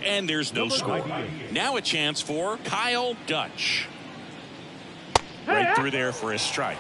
and there's no score. Now a chance for Kyle Dutch. Right through there for a strike.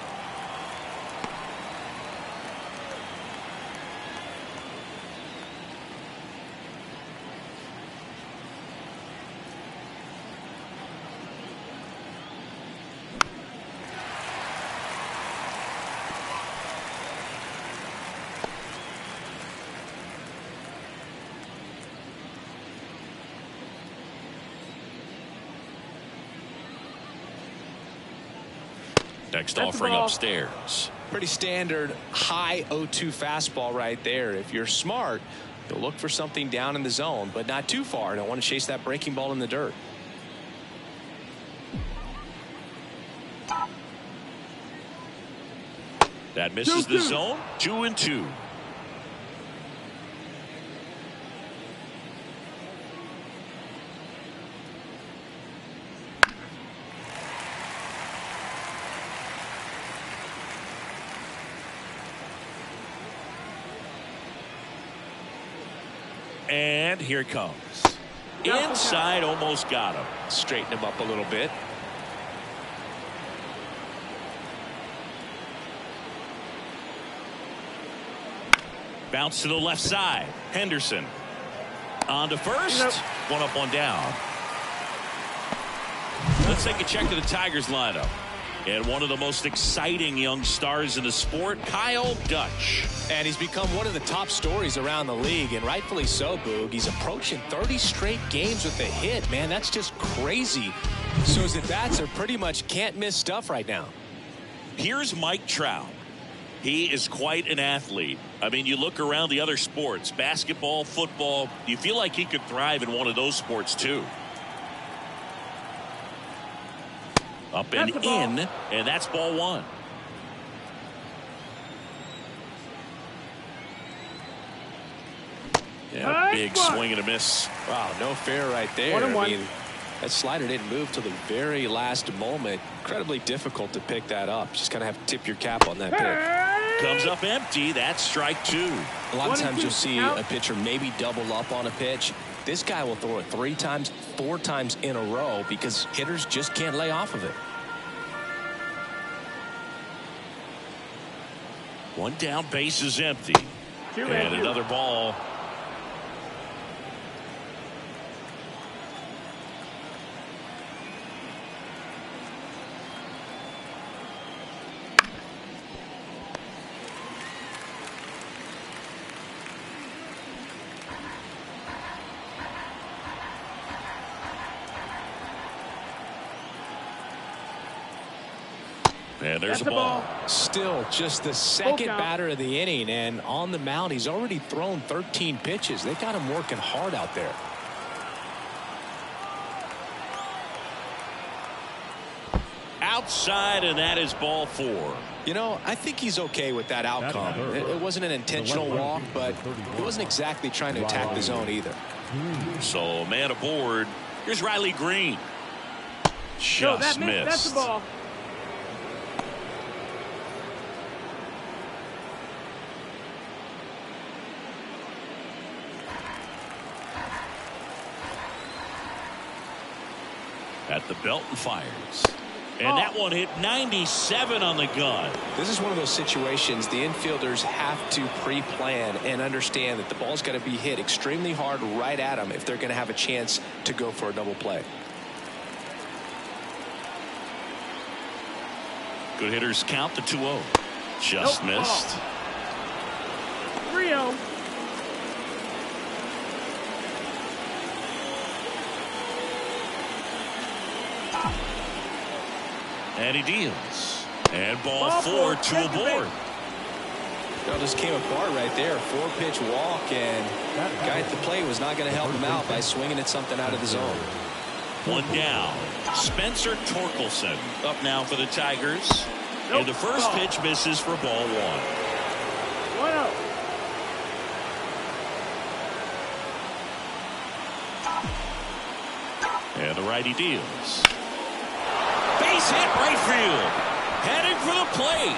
Next offering upstairs. Pretty standard high 0-2 fastball right there. If you're smart, you'll look for something down in the zone, but not too far. Don't want to chase that breaking ball in the dirt. That misses the zone. 2-2. And here it comes. Inside, almost got him. Straighten him up a little bit. Bounce to the left side. Henderson on to first. One up, one down. Let's take a check to the Tigers lineup. And one of the most exciting young stars in the sport, Kyle Dutch. And he's become one of the top stories around the league, and rightfully so, Boog. He's approaching 30 straight games with a hit. Man, that's just crazy. So his at-bats are pretty much can't-miss stuff right now. Here's Mike Trout. He is quite an athlete. I mean, you look around the other sports, basketball, football, you feel like he could thrive in one of those sports too. Up and in, and that's ball one. Yeah, big swing and a miss. Wow, no fair right there. I mean, that slider didn't move till the very last moment. Incredibly difficult to pick that up. Just kind of have to tip your cap on that pitch. Comes up empty. That's strike two. A lot of times you'll see a pitcher maybe double up on a pitch. This guy will throw it 3 times, 4 times in a row because hitters just can't lay off of it. One down, base is empty. And another ball. And there's a ball. Still just the second batter of the inning, and on the mound he's already thrown 13 pitches. They got him working hard out there. Outside, and that is ball 4. You know, I think he's okay with that outcome. It wasn't an intentional walk, but he wasn't exactly trying to attack the zone either. So man aboard. Here's Riley Green. Just missed. That's the ball. At the belt and fires. And that one hit 97 on the gun. This is one of those situations the infielders have to pre-plan and understand that the ball's got to be hit extremely hard right at them if they're going to have a chance to go for a double play. Good hitters count the 2-0. Just missed. 3-0. And he deals. And ball 4, 2 aboard. Well, just came apart right there. 4-pitch walk, and the guy at the plate was not going to help him out by swinging at something out of the zone. One down. Spencer Torkelson up now for the Tigers. And the first pitch misses for ball 1. And the righty deals. Base hit right field. Heading for the plate.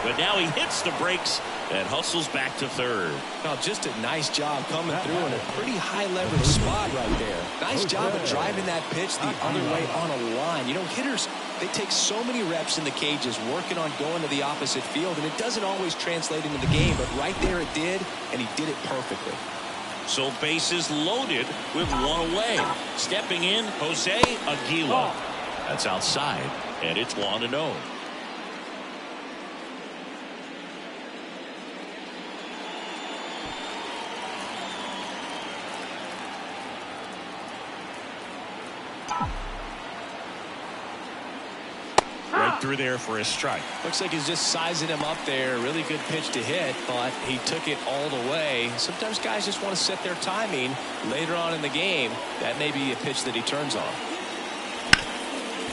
But now he hits the brakes and hustles back to third. Well, just a nice job coming through in a pretty high leverage spot right there. Nice job of driving that pitch the other way on a line. You know, hitters, they take so many reps in the cages working on going to the opposite field, and it doesn't always translate into the game, but right there it did, and he did it perfectly. So bases loaded with one away. Stepping in, Jose Aguila. That's outside, and it's 1-0. Right through there for a strike. Looks like he's just sizing him up there. Really good pitch to hit, but he took it all the way. Sometimes guys just want to set their timing later on in the game. That may be a pitch that he turns on.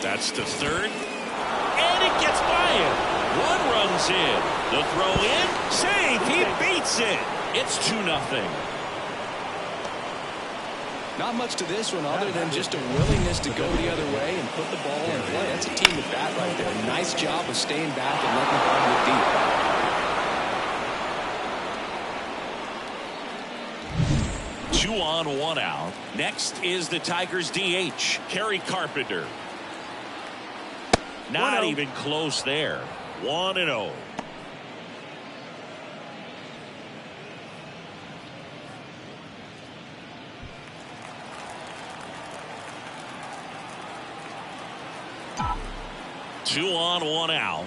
That's to third. And it gets by him. One runs in. The throw in. Save. He beats it. It's 2-0. Not much to this one other than just a willingness to go the other way and put the ball in play. That's a team at bat right there. Nice job of staying back and letting the ball get deep. 2 on, 1 out. Next is the Tigers DH, Kerry Carpenter. Not even close there. 1-0. Two on, 1 out.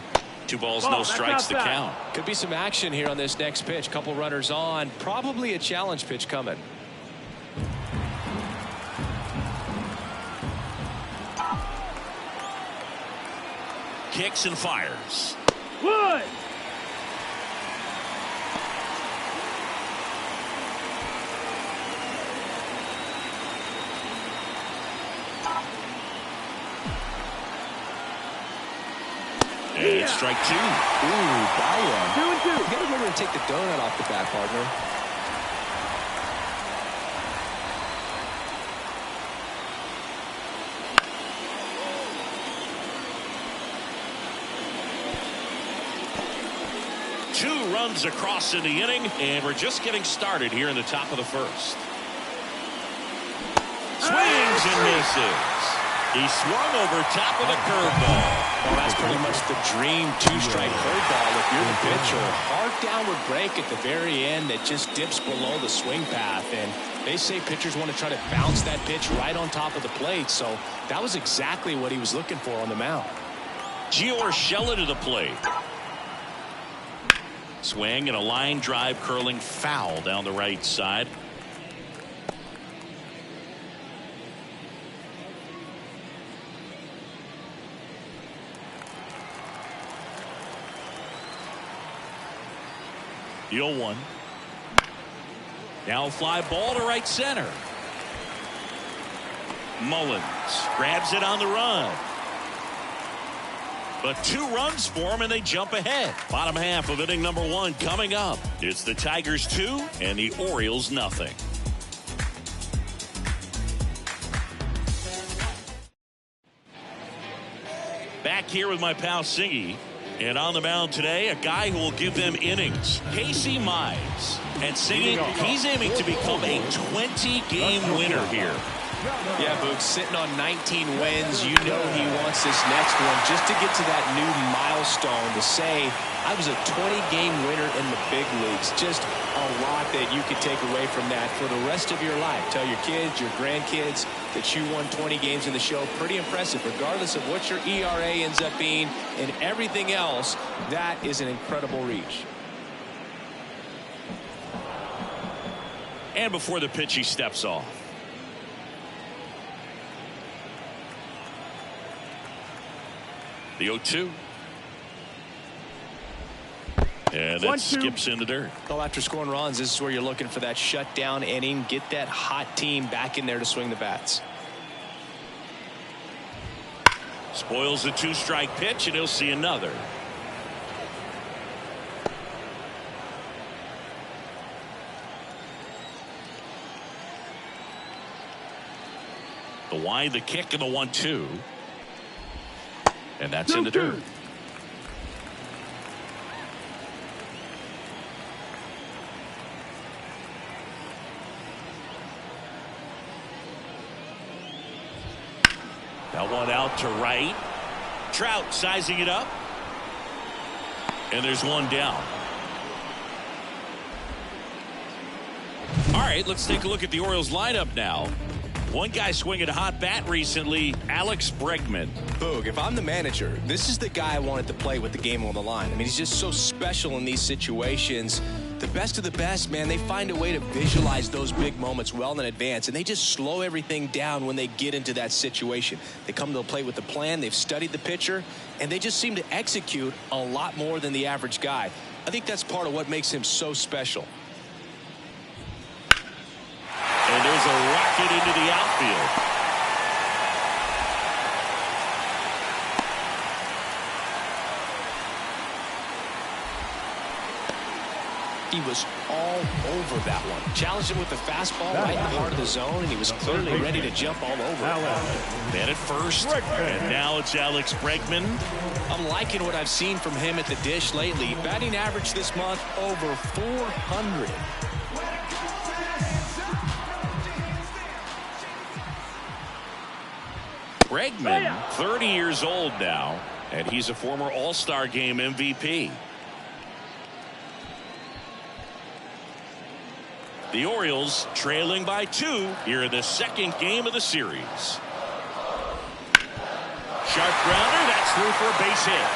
2 balls, no strikes to count. Could be some action here on this next pitch. Couple runners on. Probably a challenge pitch coming. Kicks and fires. Wood. And it's strike 2. Ooh, ball run. 2-2. You gotta remember to take the donut off the bat, partner. Two runs across in the inning, and we're just getting started here in the top of the first. Swings and misses. He swung over top of the curveball. Well, that's pretty much the dream two-strike curveball if you're the pitcher. Hard downward break at the very end that just dips below the swing path. And they say pitchers want to try to bounce that pitch right on top of the plate. So that was exactly what he was looking for on the mound. Gio Urshela to the plate. Swing and a line drive curling foul down the right side. The 0-1. Now fly ball to right center. Mullins grabs it on the run. But 2 runs for him and they jump ahead. Bottom half of inning number 1 coming up. It's the Tigers 2 and the Orioles nothing. Back here with my pal Singy. And on the mound today, a guy who will give them innings, Casey Mize. And Singy, he's aiming to become a 20-game winner here. Yeah, Boog, sitting on 19 wins, you know he wants this next one just to get to that new milestone to say, I was a 20-game winner in the big leagues. Just a lot that you could take away from that for the rest of your life. Tell your kids, your grandkids that you won 20 games in the show. Pretty impressive, regardless of what your ERA ends up being and everything else. That is an incredible reach. And before the pitch, he steps off. The 0-2. And that skips into dirt. Well, after scoring runs, this is where you're looking for that shutdown inning. Get that hot team back in there to swing the bats. Spoils the 2-strike pitch, and he'll see another. The wide, the kick, and the 1-2. And that's in the dirt. That one out to right. Trout sizing it up. And there's one down. All right, let's take a look at the Orioles lineup now. One guy swinging a hot bat recently, Alex Bregman. Boog, if I'm the manager, this is the guy I wanted to play with the game on the line. I mean, he's just so special in these situations. The best of the best, man, they find a way to visualize those big moments well in advance, and they just slow everything down when they get into that situation. They come to the plate with a plan, they've studied the pitcher, and they just seem to execute a lot more than the average guy. I think that's part of what makes him so special. And there's a rocket into the outfield. He was all over that one. Challenged him with the fastball right in the heart of the zone, and he was clearly ready to jump all over it. Man at first, and now it's Alex Bregman. I'm liking what I've seen from him at the dish lately. Batting average this month over 400. Bregman, 30 years old now, and he's a former All-Star Game MVP. The Orioles trailing by 2 here in the second game of the series. Sharp grounder, that's through for a base hit.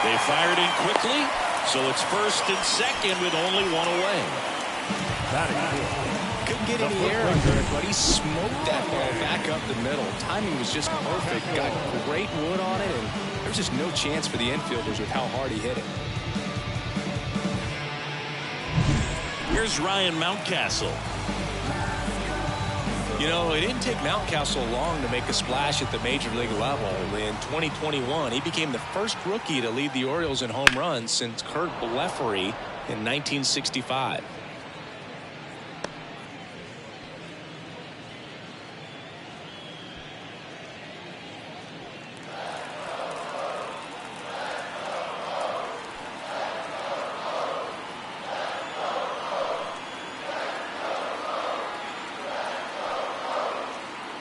They fired in quickly, so it's first and second with only one away. Couldn't get any air under it, but he smoked that ball back up the middle. Timing was just perfect. Got great wood on it, and there was just no chance for the infielders with how hard he hit it. Here's Ryan Mountcastle. You know, it didn't take Mountcastle long to make a splash at the major league level. In 2021, he became the first rookie to lead the Orioles in home runs since Kurt Blefary in 1965.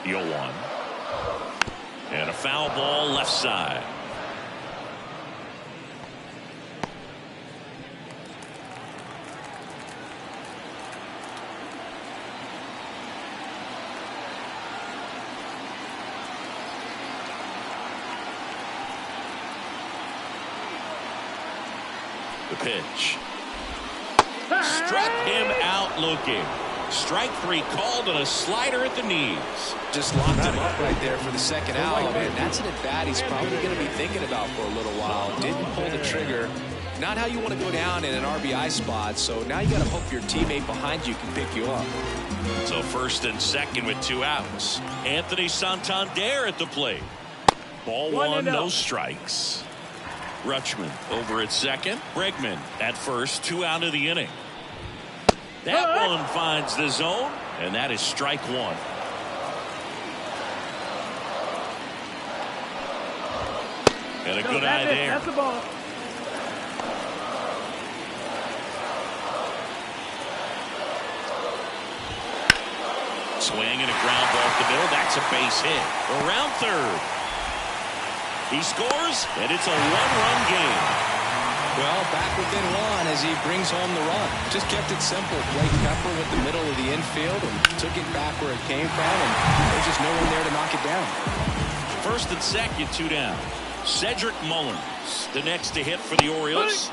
The 0-1. And a foul ball left side. The pitch. Struck him out looking. Strike 3 called on a slider at the knees. Just locked him up right there for the second out, and that's an at-bat he's probably going to be thinking about for a little while. Didn't pull the trigger. Not how you want to go down in an RBI spot, so now you got to hope your teammate behind you can pick you up. So first and second with 2 outs. Anthony Santander at the plate. Ball 1, no strikes. Rutschman over at second. Bregman at first, 2 out of the inning. That one finds the zone, and that is strike 1. And a good eye there. That's the ball. Swing and a ground ball off the middle. That's a base hit. Around third. He scores, and it's a 1-run game. Well, back within 1 as he brings home the run. Just kept it simple. Played Pepper with the middle of the infield and took it back where it came from, and there's just no one there to knock it down. First and second, 2 down. Cedric Mullins, the next to hit for the Orioles.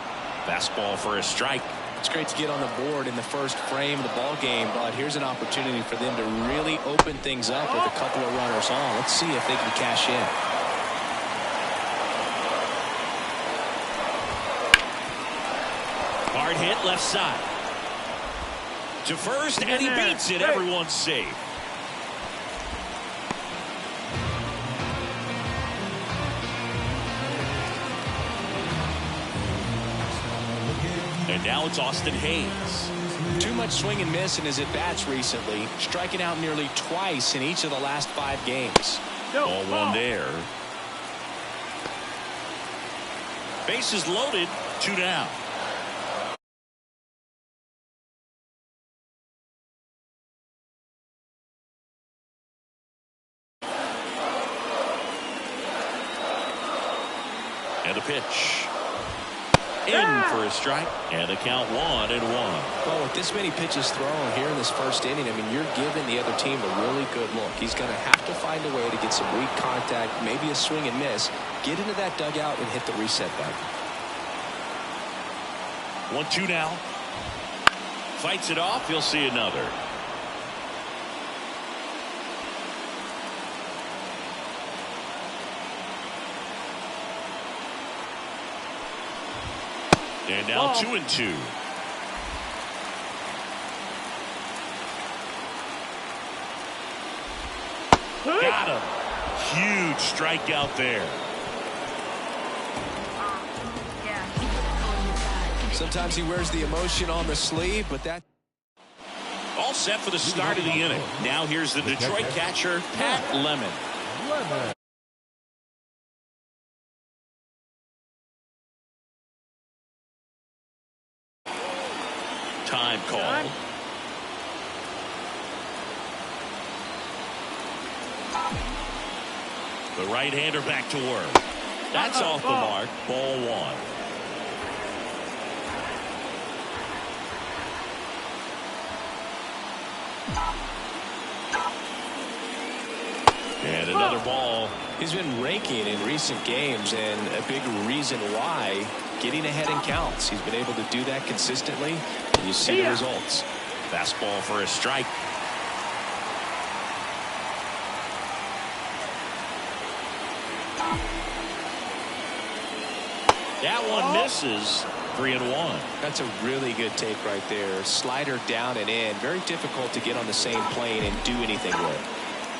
Fastball for a strike. It's great to get on the board in the first frame of the ball game, but here's an opportunity for them to really open things up with a couple of runners on. Let's see if they can cash in. Hard hit left side. To first, and he beats it. Everyone's safe. And now it's Austin Hayes. Too much swing and miss in his at-bats recently, striking out nearly twice in each of the last 5 games. Ball 1 there. Bases loaded, 2 down. And a pitch. In for a strike. And the count 1-1. Well, with this many pitches thrown here in this first inning, I mean, you're giving the other team a really good look. He's going to have to find a way to get some weak contact, maybe a swing and miss, get into that dugout and hit the reset button. 1-2 now. Fights it off. He'll see another. And now 2-2. Got him. Huge strikeout there. Sometimes he wears the emotion on the sleeve, but that. All set for the start of the inning. Now here's the Detroit catcher, Pat Lemon. Time call. The right-hander back to work. That's off the mark. Ball 1. And another ball. He's been raking in recent games, and a big reason why, getting ahead in counts. He's been able to do that consistently, and you see the results. Fastball for a strike. That one misses. 3-1. That's a really good take right there. Slider down and in. Very difficult to get on the same plane and do anything with.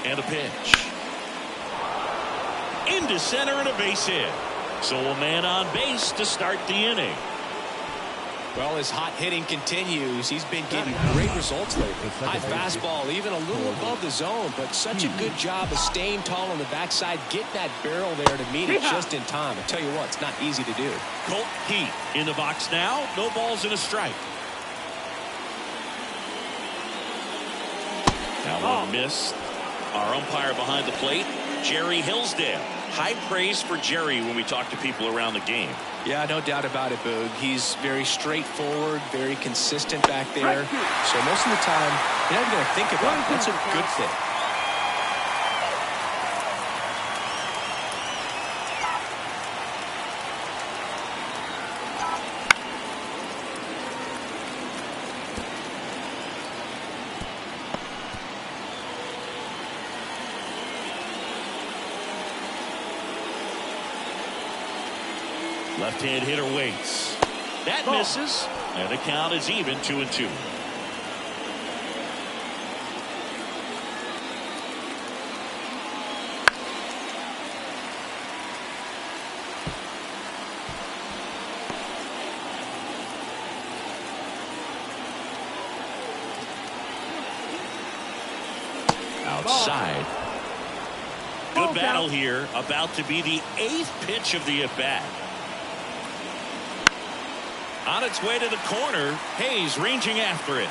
And a pitch. Into center and a base hit. So a man on base to start the inning. Well, as hot hitting continues, he's been getting great results lately. High fastball, even a little above the zone, but such a good job of staying tall on the backside, getting that barrel there to meet it just in time. I tell you what, it's not easy to do. Colt Heat in the box now. No balls and a strike. Now one missed. Our umpire behind the plate, Jerry Hillsdale. High praise for Jerry when we talk to people around the game. Yeah, no doubt about it, Boog. He's very straightforward, very consistent back there. So most of the time, you're not going to think about it. That's a good thing. Left-hand hitter waits. That misses. And the count is even, 2-2. Outside. Good battle here. About to be the 8th pitch of the at-bat. On its way to the corner. Hayes ranging after it.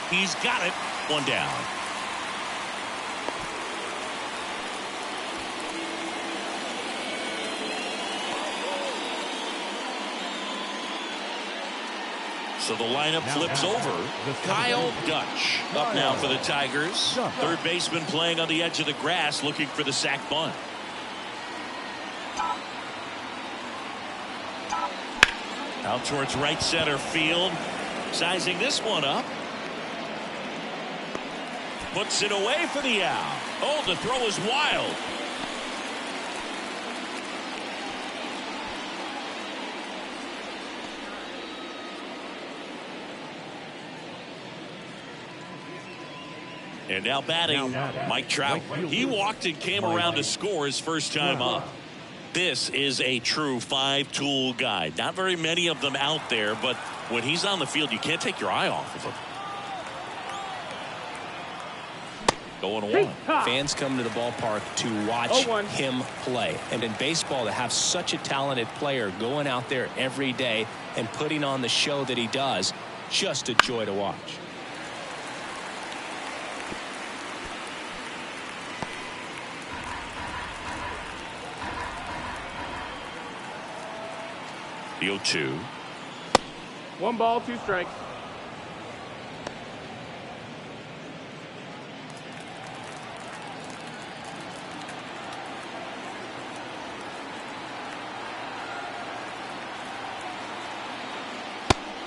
He's got it. One down. So the lineup flips over. Kyle Dutch up now for the Tigers. Third baseman playing on the edge of the grass looking for the sac bunt. Out towards right center field. Sizing this one up. Puts it away for the out. Oh, the throw is wild. And now batting, Mike Trout. He walked and came around to score his first time up. This is a true 5-tool guy. Not very many of them out there, but when he's on the field, you can't take your eye off of him. Going one. Fans come to the ballpark to watch him play. And in baseball, to have such a talented player going out there every day and putting on the show that he does, just a joy to watch. The 0-2. 1 ball, 2 strikes.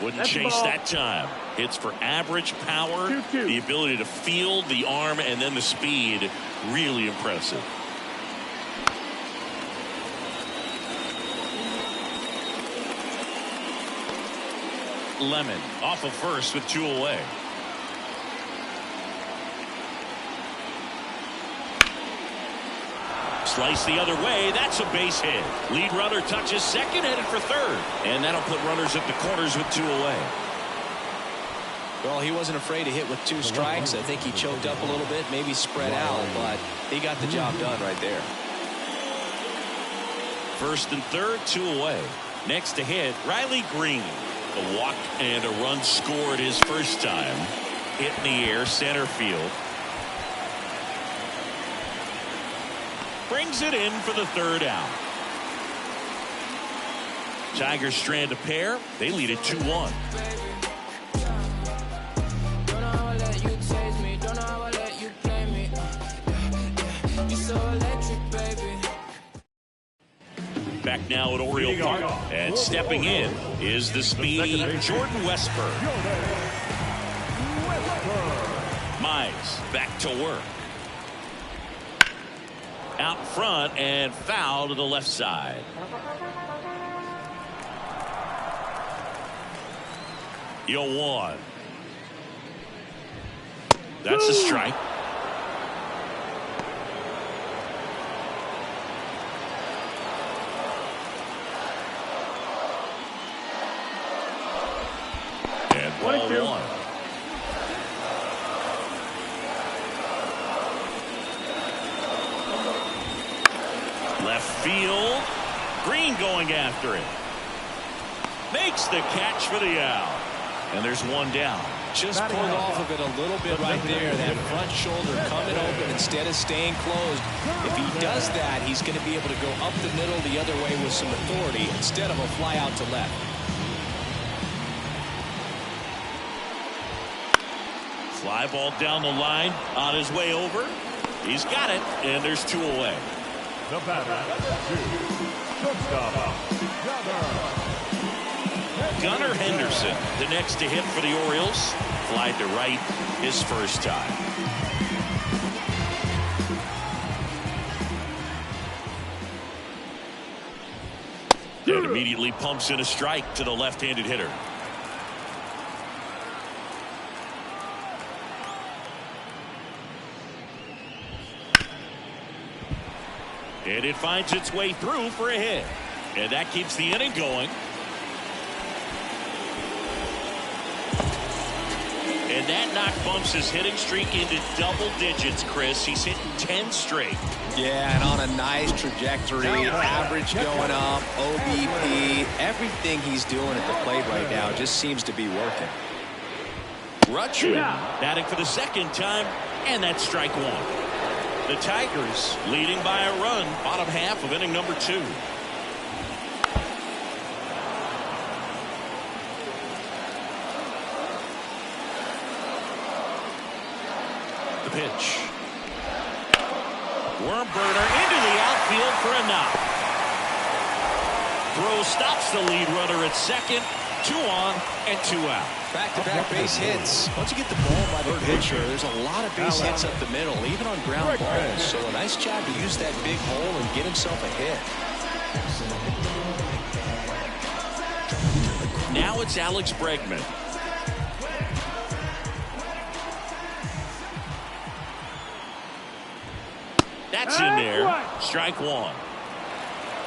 Wouldn't chase that time. Hits for average power, 2-2. the ability to field the arm, and then the speed. Really impressive. Lemon off of first with 2 away. Slice the other way. That's a base hit. Lead runner touches second, headed for third. And that'll put runners at the corners with 2 away. Well, he wasn't afraid to hit with 2 strikes. I think he choked up a little bit, maybe spread out, but he got the job done right there. First and third, 2 away. Next to hit, Riley Green. A walk and a run scored his first time. Hit in the air, center field. Brings it in for the 3rd out. Tigers strand a pair. They lead it 2-1. Back now at Oriole Park, and stepping in is the speedy Jordan Westburg. Mize back to work. Out front and foul to the left side. The 0-1. That's a strike. And ball 1. Left field. Green going after it. Makes the catch for the out. And there's 1 down. Just pulled off of it a little bit right there. That front shoulder coming open instead of staying closed. If he does that, he's going to be able to go up the middle the other way with some authority instead of a fly out to left. Fly ball down the line, on his way over. He's got it, and there's 2 away. The batter, 2, shortstop, Gunnar Henderson, the next to hit for the Orioles. Flied to right his first time. And immediately pumps in a strike to the left-handed hitter. And it finds its way through for a hit. And that keeps the inning going. And that knock bumps his hitting streak into double digits, Chris. He's hitting 10 straight. Yeah, and on a nice trajectory. Average going up, OBP. Everything he's doing at the plate right now just seems to be working. Rutschman batting for the 2nd time, and that's strike 1. The Tigers leading by a run, bottom half of inning number 2. The pitch. Worm burner into the outfield for a knock. Throw stops the lead runner at second. 2 on and 2 out. Back-to-back base hits. Once you get the ball by the pitcher, there's a lot of base hits up the middle, even on ground balls. So a nice job to use that big hole and get himself a hit. Now it's Alex Bregman. That's in there. Strike 1.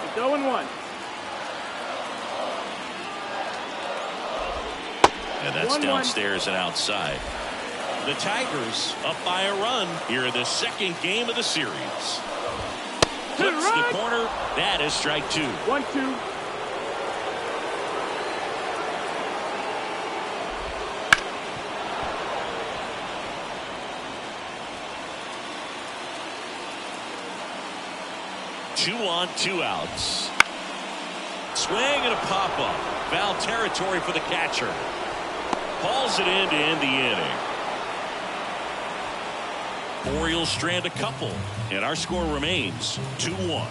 It's 0-1. And that's downstairs and outside. The Tigers up by a run here in the 2nd game of the series. Flips the corner. That is strike 2. 1-2. Two on, 2 outs. Swing and a pop-up. Foul territory for the catcher. Hauls it in to end the inning. Orioles strand a couple, and our score remains 2-1.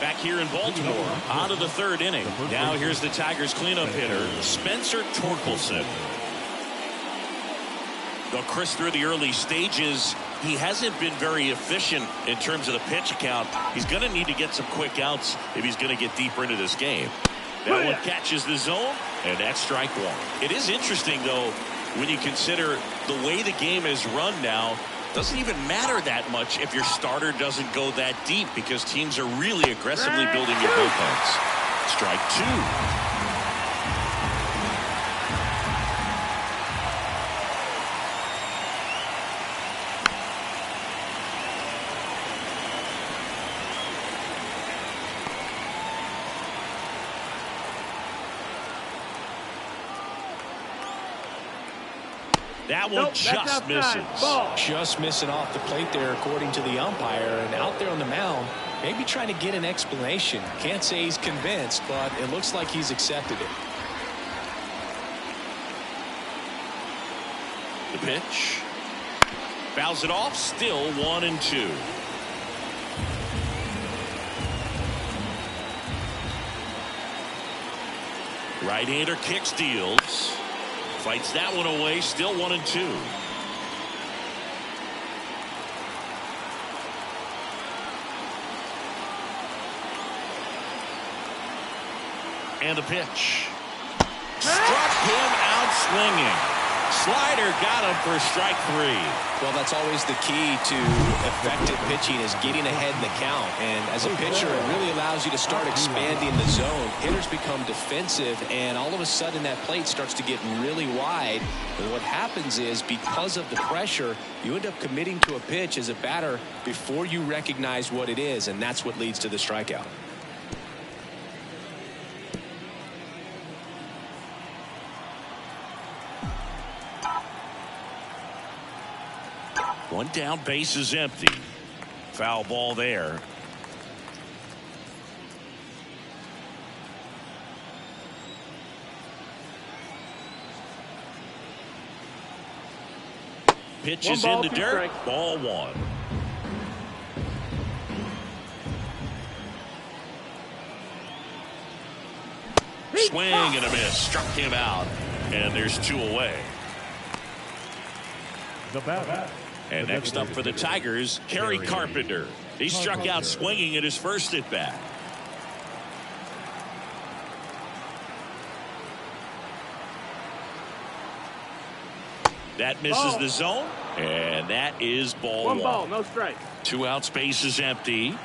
Back here in Baltimore, on to the third inning. Now here's the Tigers cleanup hitter, Spencer Torkelson. Though Chris, through the early stages, he hasn't been very efficient in terms of the pitch count. He's going to need to get some quick outs if he's going to get deeper into this game. That one catches the zone, and that's strike one. It is interesting, though, when you consider the way the game is run now. Doesn't even matter that much if your starter doesn't go that deep, because teams are really aggressively building your bullpens. Strike two. That one just misses. Just missing off the plate there, according to the umpire. And out there on the mound, maybe trying to get an explanation. Can't say he's convinced, but it looks like he's accepted it. The pitch. Fouls it off. Still 1-2. Right-hander kicks, deals. Fights that one away. Still 1-2. And the pitch. Struck him out swinging. Slider got him for strike three. Well, that's always the key to effective pitching, is getting ahead in the count. And as a pitcher, it really allows you to start expanding the zone. Hitters become defensive, and all of a sudden that plate starts to get really wide. And what happens is, because of the pressure, you end up committing to a pitch as a batter before you recognize what it is, and that's what leads to the strikeout. One down, base is empty. Foul ball there. Pitch is in the dirt. Ball one. Swing and a miss. Struck him out. And there's two away. The batter. And next up for the Tigers, Kerry Carpenter. He struck out swinging at his first at bat. That misses the zone, and that is ball one. One ball, no strike. 2 out, space is empty.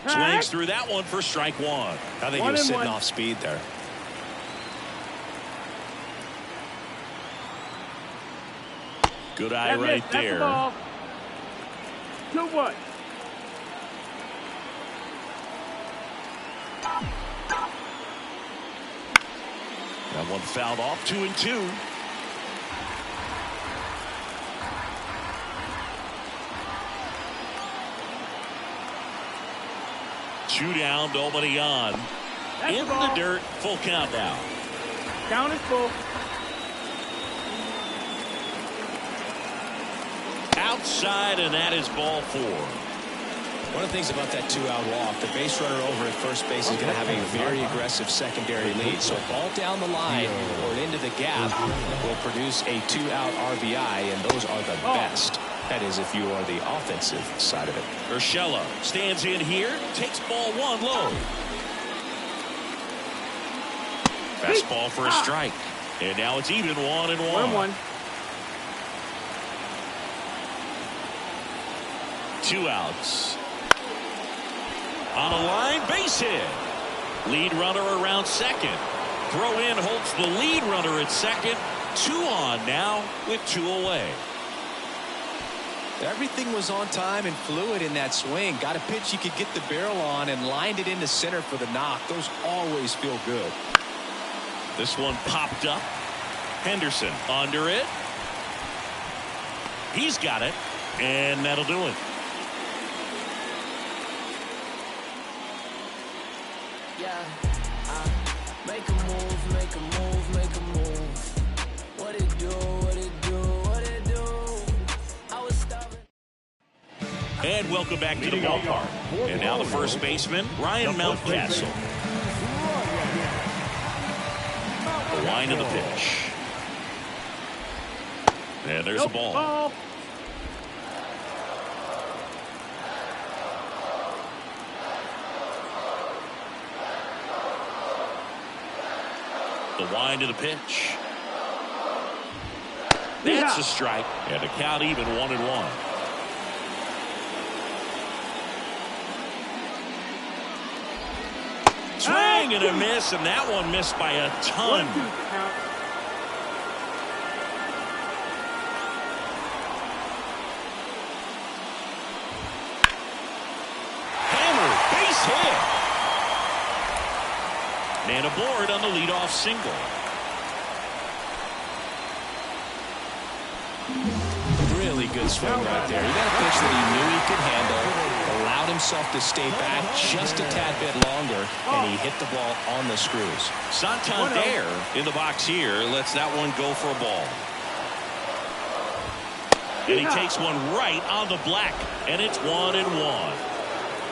Swings through that one for strike one. I think he was sitting off speed there. Good eye right there. 2-1. That one fouled off. 2-2. Two down, nobody on. In the dirt, full count now. Count is full. Outside, and that is ball four. One of the things about that 2-out walk, the base runner over at first base is going to have a very aggressive secondary lead. So a ball down the line or into the gap will produce a 2-out RBI, and those are the best. That is, if you are the offensive side of it. Urshela stands in here, takes ball one low. Fastball for a strike. And now it's even 1-1. 1-1. 2 outs. On a line, base hit. Lead runner around second. Throw in holds the lead runner at second. 2 on now with 2 away. Everything was on time and fluid in that swing. Got a pitch you could get the barrel on and lined it into center for the knock. Those always feel good. This one popped up. Henderson under it. He's got it. And that'll do it. Yeah, make a move, make a move, make a move. What it do, what it do, what it do. I was starving. And welcome back to the ballpark. And now the first baseman, Ryan Mountcastle. The line of the pitch. And there's a ball. The wind of the pitch. That's a strike. And the count even 1-1. Swing and a miss, and that one missed by a ton. Hammer, base hit. Man aboard on the leadoff single. Really good swing right there. He got a pitch that he knew he could handle, allowed himself to stay back just a tad bit longer, and he hit the ball on the screws. Santander in the box here lets that one go for a ball. And he takes one right on the black, and it's 1-1.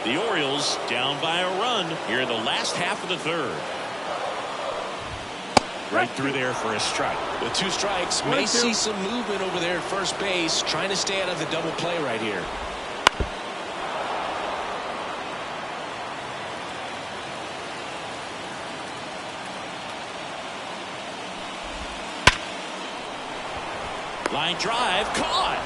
The Orioles down by a run here in the last half of the third. Right through there for a strike. With 2 strikes, may see some movement over there at first base, trying to stay out of the double play right here. Line drive, caught.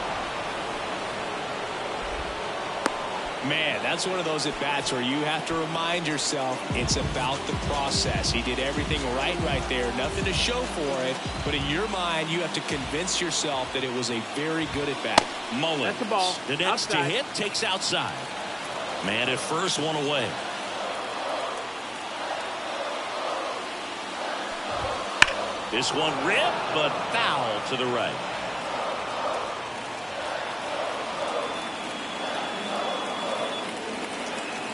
Man, that's one of those at-bats where you have to remind yourself it's about the process. He did everything right there. Nothing to show for it. But in your mind, you have to convince yourself that it was a very good at-bat. Mullins, That's the ball. the next to Outside. hit, takes outside. Man at first, one away. This one ripped, but foul to the right.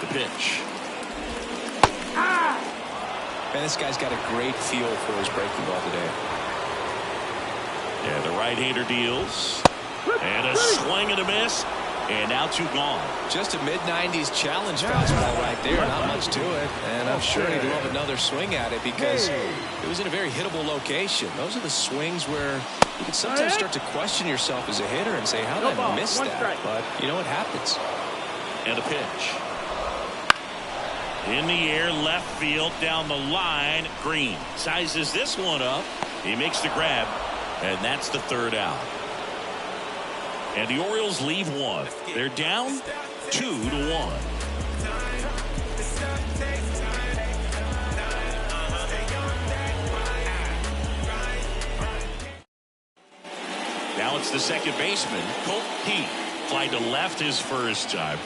The pitch. Man, this guy's got a great feel for his breaking ball today. Yeah, the right-hander deals. And a swing and a miss. And now 2 gone. Just a mid-90s challenge fastball right there. Not much to it. And I'm sure he'd love another swing at it because it was in a very hittable location. Those are the swings where you can sometimes start to question yourself as a hitter and say, how did I miss that? But you know what happens. And a pitch. In the air, left field, down the line. Green sizes this one up. He makes the grab, and that's the 3rd out. And the Orioles leave 1. They're down 2-1. Now it's the second baseman, Colt Heath. Fly to left his first time.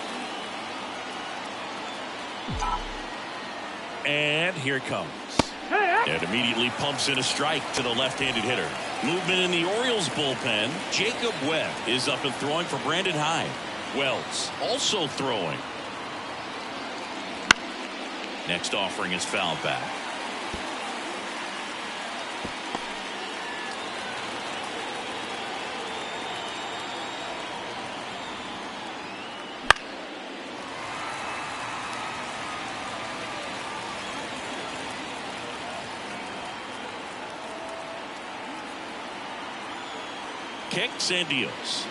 And here it comes. And immediately pumps in a strike to the left-handed hitter. Movement in the Orioles bullpen. Jacob Webb is up and throwing for Brandon Hyde. Wells also throwing. Next offering is fouled back. Kicks and deals.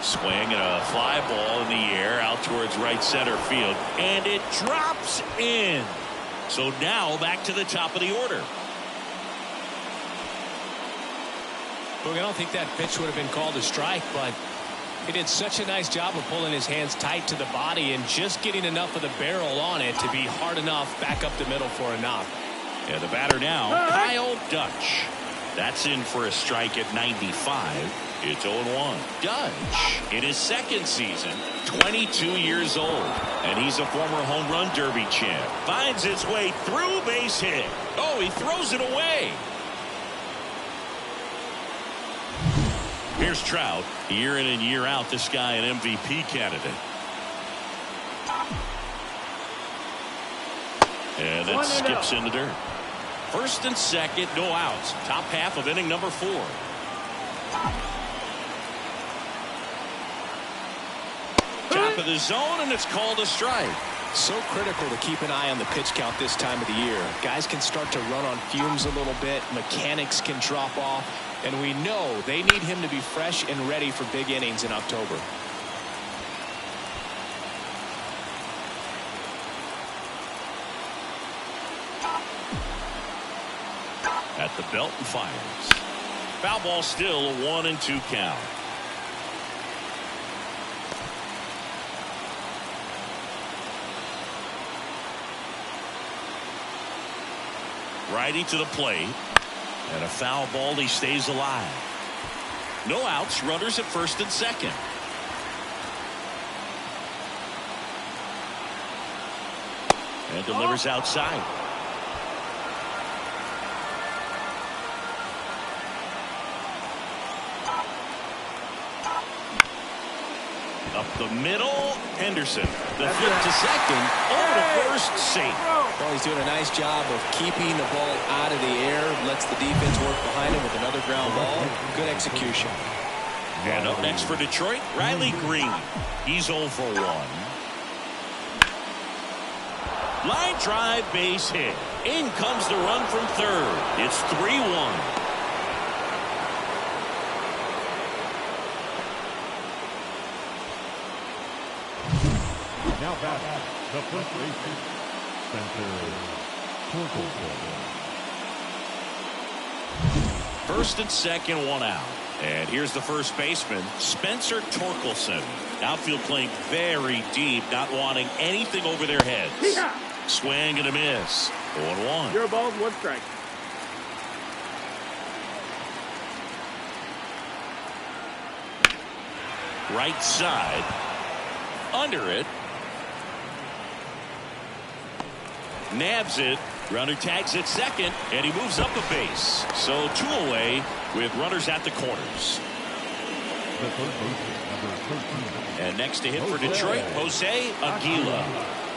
Swing and a fly ball in the air out towards right center field. And it drops in. So now back to the top of the order. Look, I don't think that pitch would have been called a strike, but he did such a nice job of pulling his hands tight to the body and just getting enough of the barrel on it to be hard enough back up the middle for a knock. And the batter now, Kyle Dutch. That's in for a strike at 95. It's 0-1. Dutch, in his second season, 22 years old. And he's a former home run derby champ. Finds its way through, base hit. Oh, he throws it away. Here's Trout. Year in and year out, this guy an MVP candidate. And then skips into dirt. First and second, no outs. Top half of inning number 4. Top of the zone, and it's called a strike. So critical to keep an eye on the pitch count this time of the year. Guys can start to run on fumes a little bit. Mechanics can drop off. And we know they need him to be fresh and ready for big innings in October. At the belt and fires. Foul ball, still a 1-2 count. Righty to the plate. And a foul ball, he stays alive. No outs, runners at first and second. And delivers outside. Up the middle, Henderson. The flip to second. Oh, to first, safe. Well, he's doing a nice job of keeping the ball out of the air. Lets the defense work behind him with another ground ball. Good execution. And up next for Detroit, Riley Green. He's 0 for 1. Line drive, base hit. In comes the run from third. It's 3-1. Now back, the first baseman, Spencer Torkelson. First and second, 1 out. And here's the first baseman, Spencer Torkelson. Outfield playing very deep, not wanting anything over their heads. Yeah. Swing and a miss. 0-1. 0 balls, 1 strike. Right side. Under it. Nabs it. Runner tags at second, and he moves up a base. So 2 away with runners at the corners. The third baseman, number 13. And next to hit for Detroit, Jose Aguila.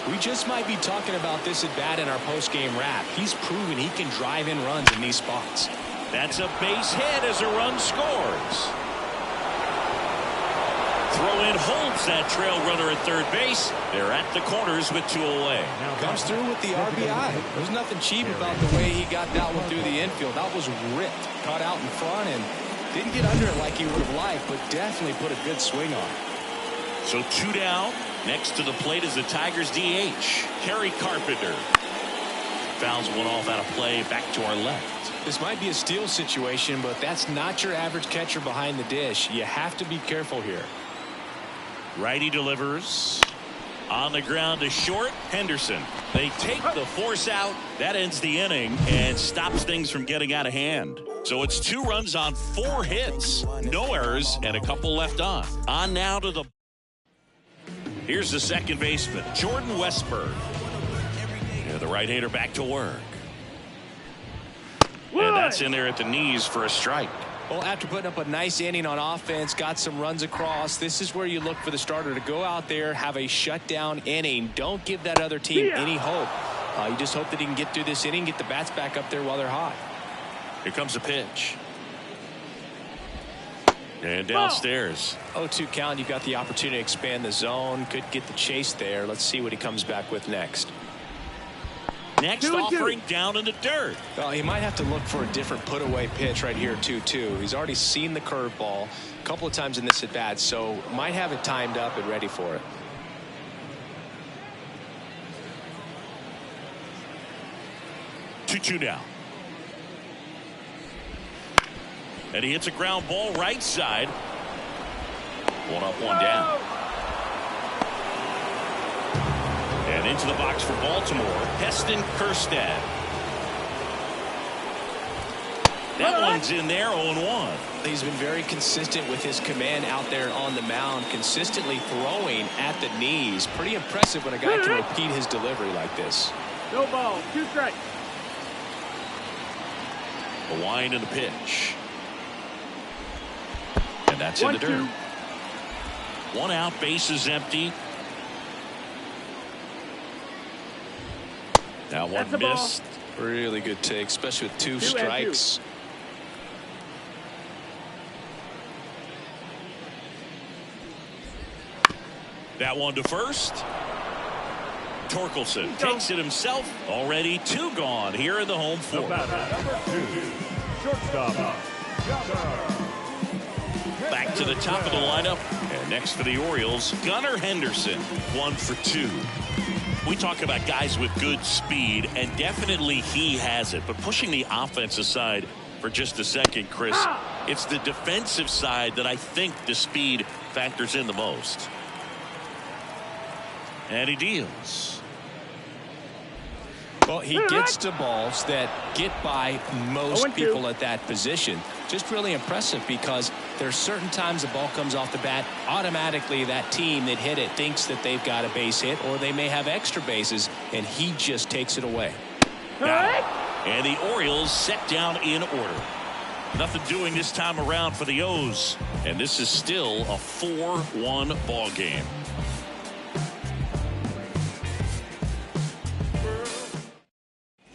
We just might be talking about this at bat in our post-game wrap. He's proven he can drive in runs in these spots. That's a base hit as a run scores. Throw in holds that trail runner at third base. They're at the corners with 2 away. Comes through with the RBI. There's nothing cheap about the way he got that one through the infield. That was ripped. Caught out in front and didn't get under it like he would have liked, but definitely put a good swing on. So 2 down. Next to the plate is the Tigers DH, Kerry Carpenter. Fouls one off out of play, back to our left. This might be a steal situation, but that's not your average catcher behind the dish. You have to be careful here. Righty delivers. On the ground to short, Henderson. They take the force out. That ends the inning and stops things from getting out of hand. So it's 2 runs on 4 hits. No errors and a couple left on. On now to the... Here's the second baseman, Jordan Westburg. Yeah, the right-hander back to work. And that's in there at the knees for a strike. Well, after putting up a nice inning on offense, got some runs across, this is where you look for the starter to go out there, have a shutdown inning. Don't give that other team any hope. You just hope that he can get through this inning, get the bats back up there while they're hot. Here comes the pitch. And downstairs. 0-2 count. You've got the opportunity to expand the zone. Could get the chase there. Let's see what he comes back with next. Next offering down in the dirt. Well, he might have to look for a different put-away pitch right here, 2-2. He's already seen the curveball a couple of times in this at-bat, so might have it timed up and ready for it. Two down. And he hits a ground ball right side. 1 up, 1 down. And into the box for Baltimore, Heston Kjerstad. That one's in there, 0-1. He's been very consistent with his command out there on the mound, consistently throwing at the knees. Pretty impressive when a guy can repeat his delivery like this. No ball, 2 strikes. The wind and the pitch. And that's in the dirt. 1 out, bases empty. That one missed. Really good take, especially with 2 strikes. That one to first. Torkelson takes it himself. Already 2 gone here in the home 4. Number 2, shortstop, Back to the top of the lineup. And next for the Orioles, Gunnar Henderson, 1 for 2. We talk about guys with good speed, and definitely he has it. But pushing the offense aside for just a second, Chris, it's the defensive side that I think the speed factors in the most. And he deals. Well, he gets to balls that get by most people at that position. Just really impressive because there's certain times the ball comes off the bat, automatically that team that hit it thinks that they've got a base hit or they may have extra bases, and he just takes it away. And the Orioles set down in order. Nothing doing this time around for the O's. And this is still a 4-1 ball game.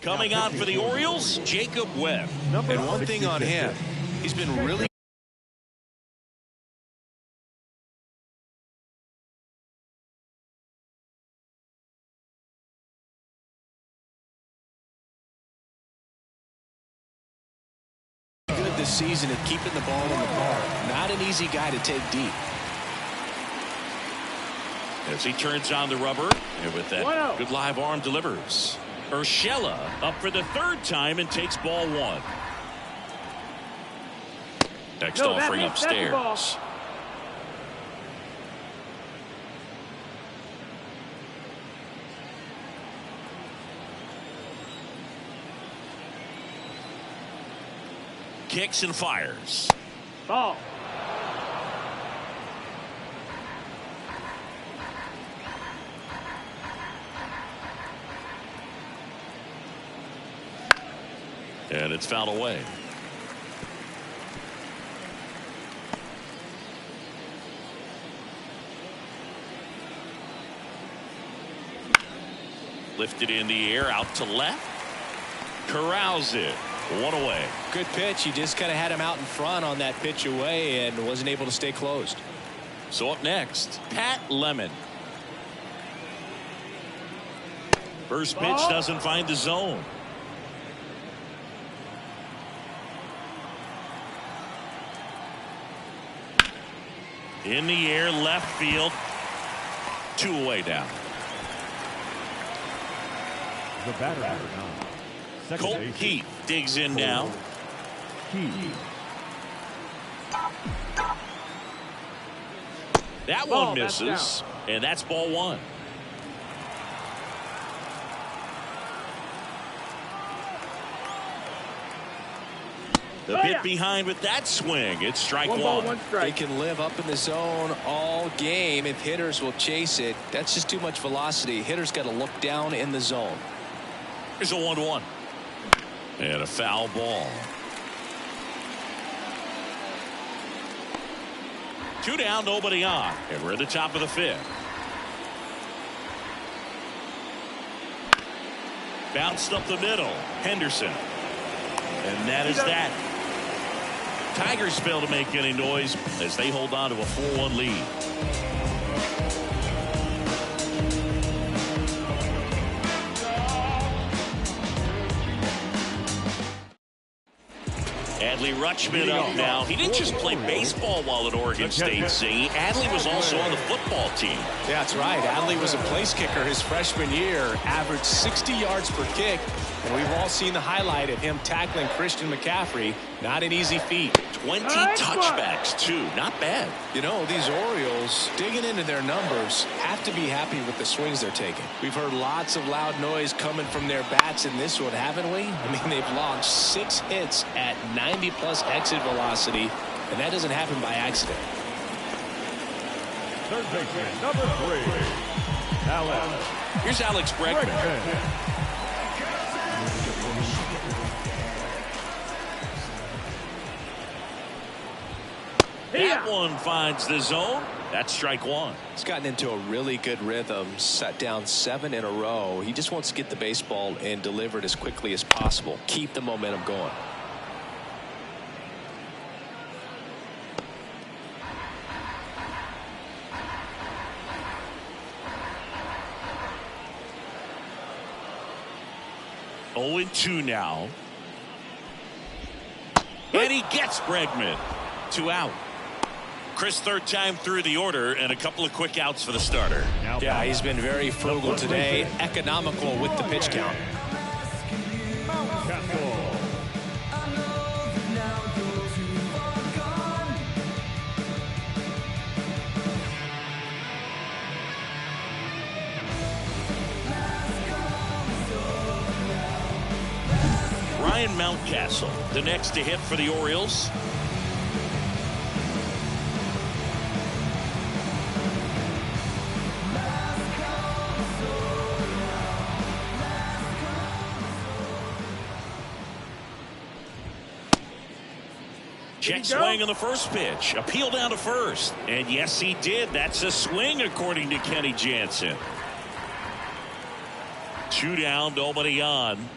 Coming on for the Orioles, Jacob Webb. And one thing on him, he's been really good this season at keeping the ball in the park. Not an easy guy to take deep. As he turns on the rubber, and with that good live arm delivers. Urshela up for the 3rd time and takes ball 1. Next offering upstairs. Kicks and fires. Ball. And it's fouled away. Lifted in the air, out to left. Corrals it. 1 away. Good pitch. He just kind of had him out in front on that pitch away and wasn't able to stay closed. So up next, Pat Lemon. First pitch doesn't find the zone. In the air, left field. 2 away now. the batter number 9. Colt Heath digs in now. That one misses, and that's ball 1. The bit behind with that swing. It's strike 1. Ball, 1 strike. They can live up in the zone all game if hitters will chase it. That's just too much velocity. Hitters got to look down in the zone. Here's a 1-1. And a foul ball. 2 down, nobody on. And we're at the top of the 5th. Bounced up the middle. Henderson. And that is that. Tigers fail to make any noise as they hold on to a 4-1 lead. Adley Rutschman up now. He didn't just play baseball while at Oregon State, Zingy. Adley was also on the football team. Yeah, that's right. Adley was a place kicker his freshman year, averaged 60 yards per kick. And we've all seen the highlight of him tackling Christian McCaffrey. Not an easy feat. 20 touchbacks, too. Not bad. You know, these Orioles, digging into their numbers, have to be happy with the swings they're taking. We've heard lots of loud noise coming from their bats in this one, haven't we? I mean, they've logged 6 hits at 90-plus exit velocity, and that doesn't happen by accident. Third baseman, number 3, Alex. Here's Alex Bregman. That That one finds the zone. That's strike one. He's gotten into a really good rhythm, set down 7 in a row. He just wants to get the baseball and deliver it as quickly as possible. Keep the momentum going. Oh, 2 now. And he gets Bregman. 2 out. Chris, third time through the order, and a couple of quick outs for the starter. Yeah, he's been very frugal today, economical with the pitch count. Ryan Mountcastle, the next to hit for the Orioles. Check swing on the first pitch. Appeal down to first. And yes, he did. That's a swing, according to Kenny Jansen. 2 down, nobody on.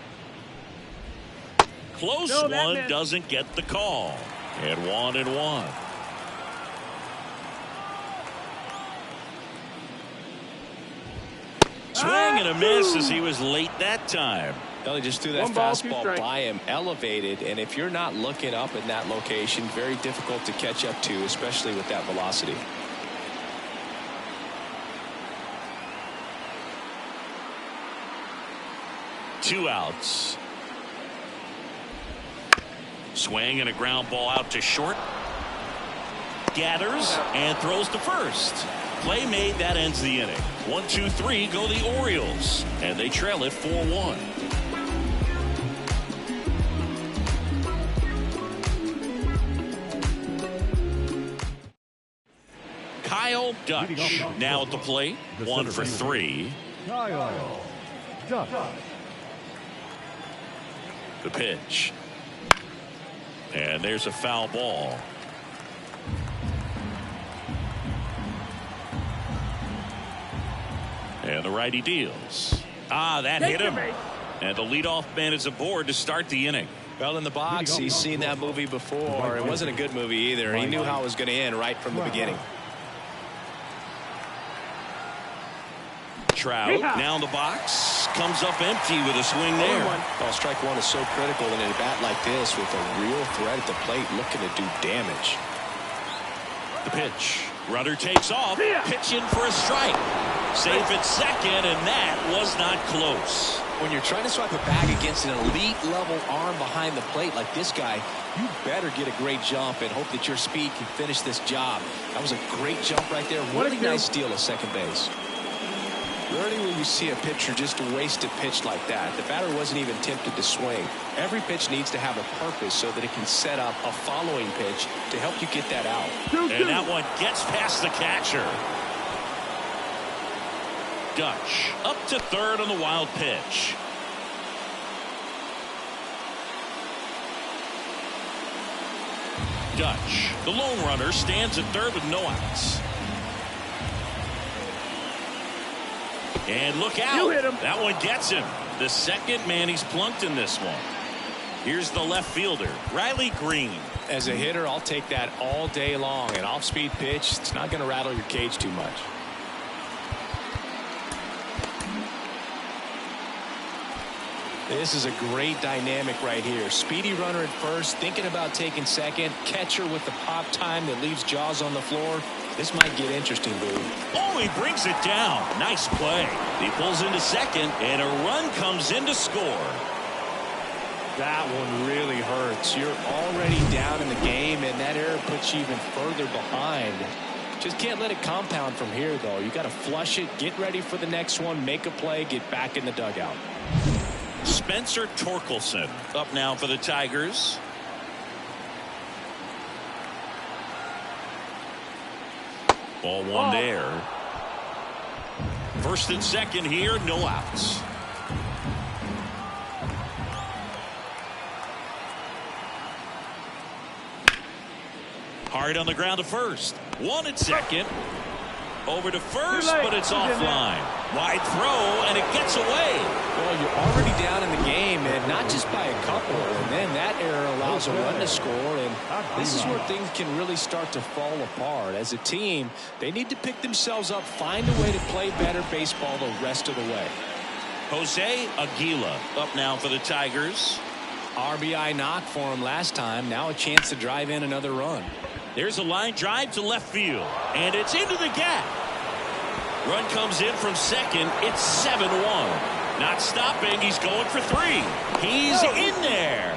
Close one, doesn't get the call. And 1-1. Swing and a miss as he was late that time. Well, he just threw that fastball by him, elevated, and if you're not looking up in that location, very difficult to catch up to, especially with that velocity. Two outs. Swing and a ground ball out to short. Gathers and throws to first. Play made. That ends the inning. 1, 2, 3 go the Orioles, and they trail it 4-1. Kyle Dutch now at the plate. 1 for 3. Kyle Dutch. The pitch. And there's a foul ball. And the righty deals. That hit him. And the leadoff man is aboard to start the inning. Well, in the box, he's seen that movie before. It wasn't a good movie either. He knew how it was going to end right from the beginning. Trout now in the box. Comes up empty with a swing there. Well, strike one is so critical in a bat like this with a real threat at the plate looking to do damage. The pitch. Runner takes off. Pitch in for a strike. Safe at second, and that was not close. When you're trying to swipe a bag against an elite level arm behind the plate like this guy, you better get a great jump and hope that your speed can finish this job. That was a great jump right there. Really nice steal at second base. Rarely will you see a pitcher just waste a pitch like that. The batter wasn't even tempted to swing. Every pitch needs to have a purpose so that it can set up a following pitch to help you get that out. And that one gets past the catcher. Dutch up to third on the wild pitch. Dutch, the lone runner, stands at third with no outs. And look out. You hit him. That one gets him. The second man he's plunked in this one. Here's the left fielder, Riley Green. As a hitter, I'll take that all day long. An off-speed pitch, it's not going to rattle your cage too much. This is a great dynamic right here. Speedy runner at first, thinking about taking second. Catcher with the pop time that leaves Jaws on the floor. This might get interesting, Boo. Oh, he brings it down. Nice play. He pulls into second, and a run comes in to score. That one really hurts. You're already down in the game, and that error puts you even further behind. Just can't let it compound from here, though. You got to flush it, get ready for the next one, make a play, get back in the dugout. Spencer Torkelson up now for the Tigers. Ball one there. First and second here, no outs. Hard on the ground to first. One at second. Over to first, but it's offline. Wide throw, and it gets away. Well, you're already down in the game, and not just by a couple. And then that error allows a run to score, and this is where things can really start to fall apart. As a team, they need to pick themselves up, find a way to play better baseball the rest of the way. Jose Aguila up now for the Tigers. RBI knock for him last time. Now a chance to drive in another run. There's a line drive to left field, and it's into the gap. Run comes in from second. It's 7-1. Not stopping. He's going for 3. He's in there.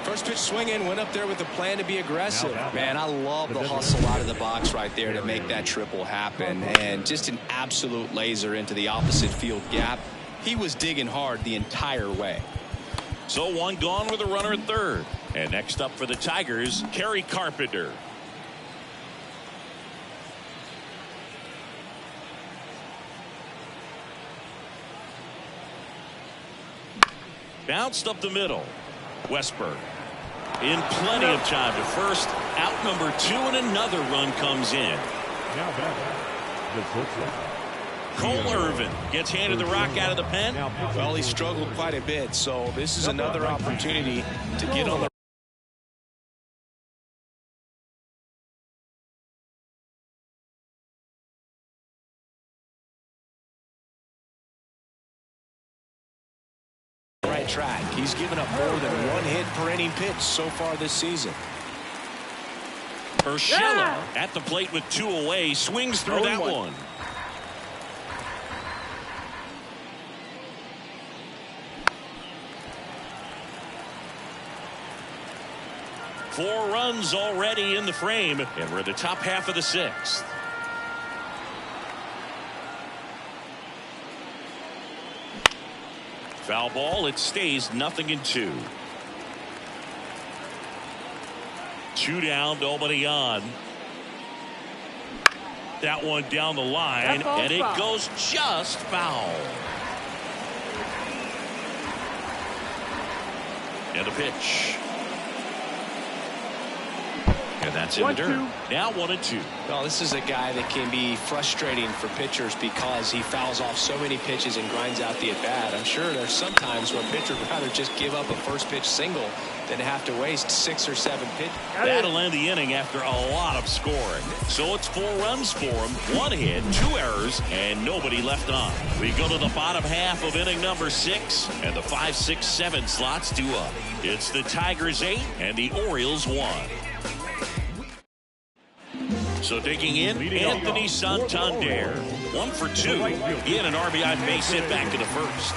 First pitch swinging, went up there with a plan to be aggressive. Man, I love the hustle out of the box right there to make that triple happen. And just an absolute laser into the opposite field gap. He was digging hard the entire way. So one gone with a runner at third. And next up for the Tigers, Kerry Carpenter. Bounced up the middle. Westberg in plenty of time to first. Out number 2, and another run comes in. Cole Irvin gets handed the rock out of the pen. Well, he struggled quite a bit, so this is another opportunity to get on the right track. He's given up more than 1 hit per inning pitch so far this season. Urshela at the plate with 2 away, swings through that one. Four runs already in the frame, and we're in the top half of the 6th. Foul ball. It stays 0-2. 2 down, nobody on. That one down the line, and it goes just foul. And a pitch. And that's in the dirt. Now 1-2. Well, this is a guy that can be frustrating for pitchers because he fouls off so many pitches and grinds out the at-bat. I'm sure there's some times where pitchers would rather just give up a first pitch single than have to waste 6 or 7 pitches. That'll end the inning after a lot of scoring. So it's 4 runs for him, 1 hit, 2 errors, and nobody left on. We go to the bottom half of inning number 6, and the 5, 6, 7 slots due up. It's the Tigers 8 and the Orioles 1. So digging in, Anthony Santander. 1 for 2. He had an RBI base hit back in the first.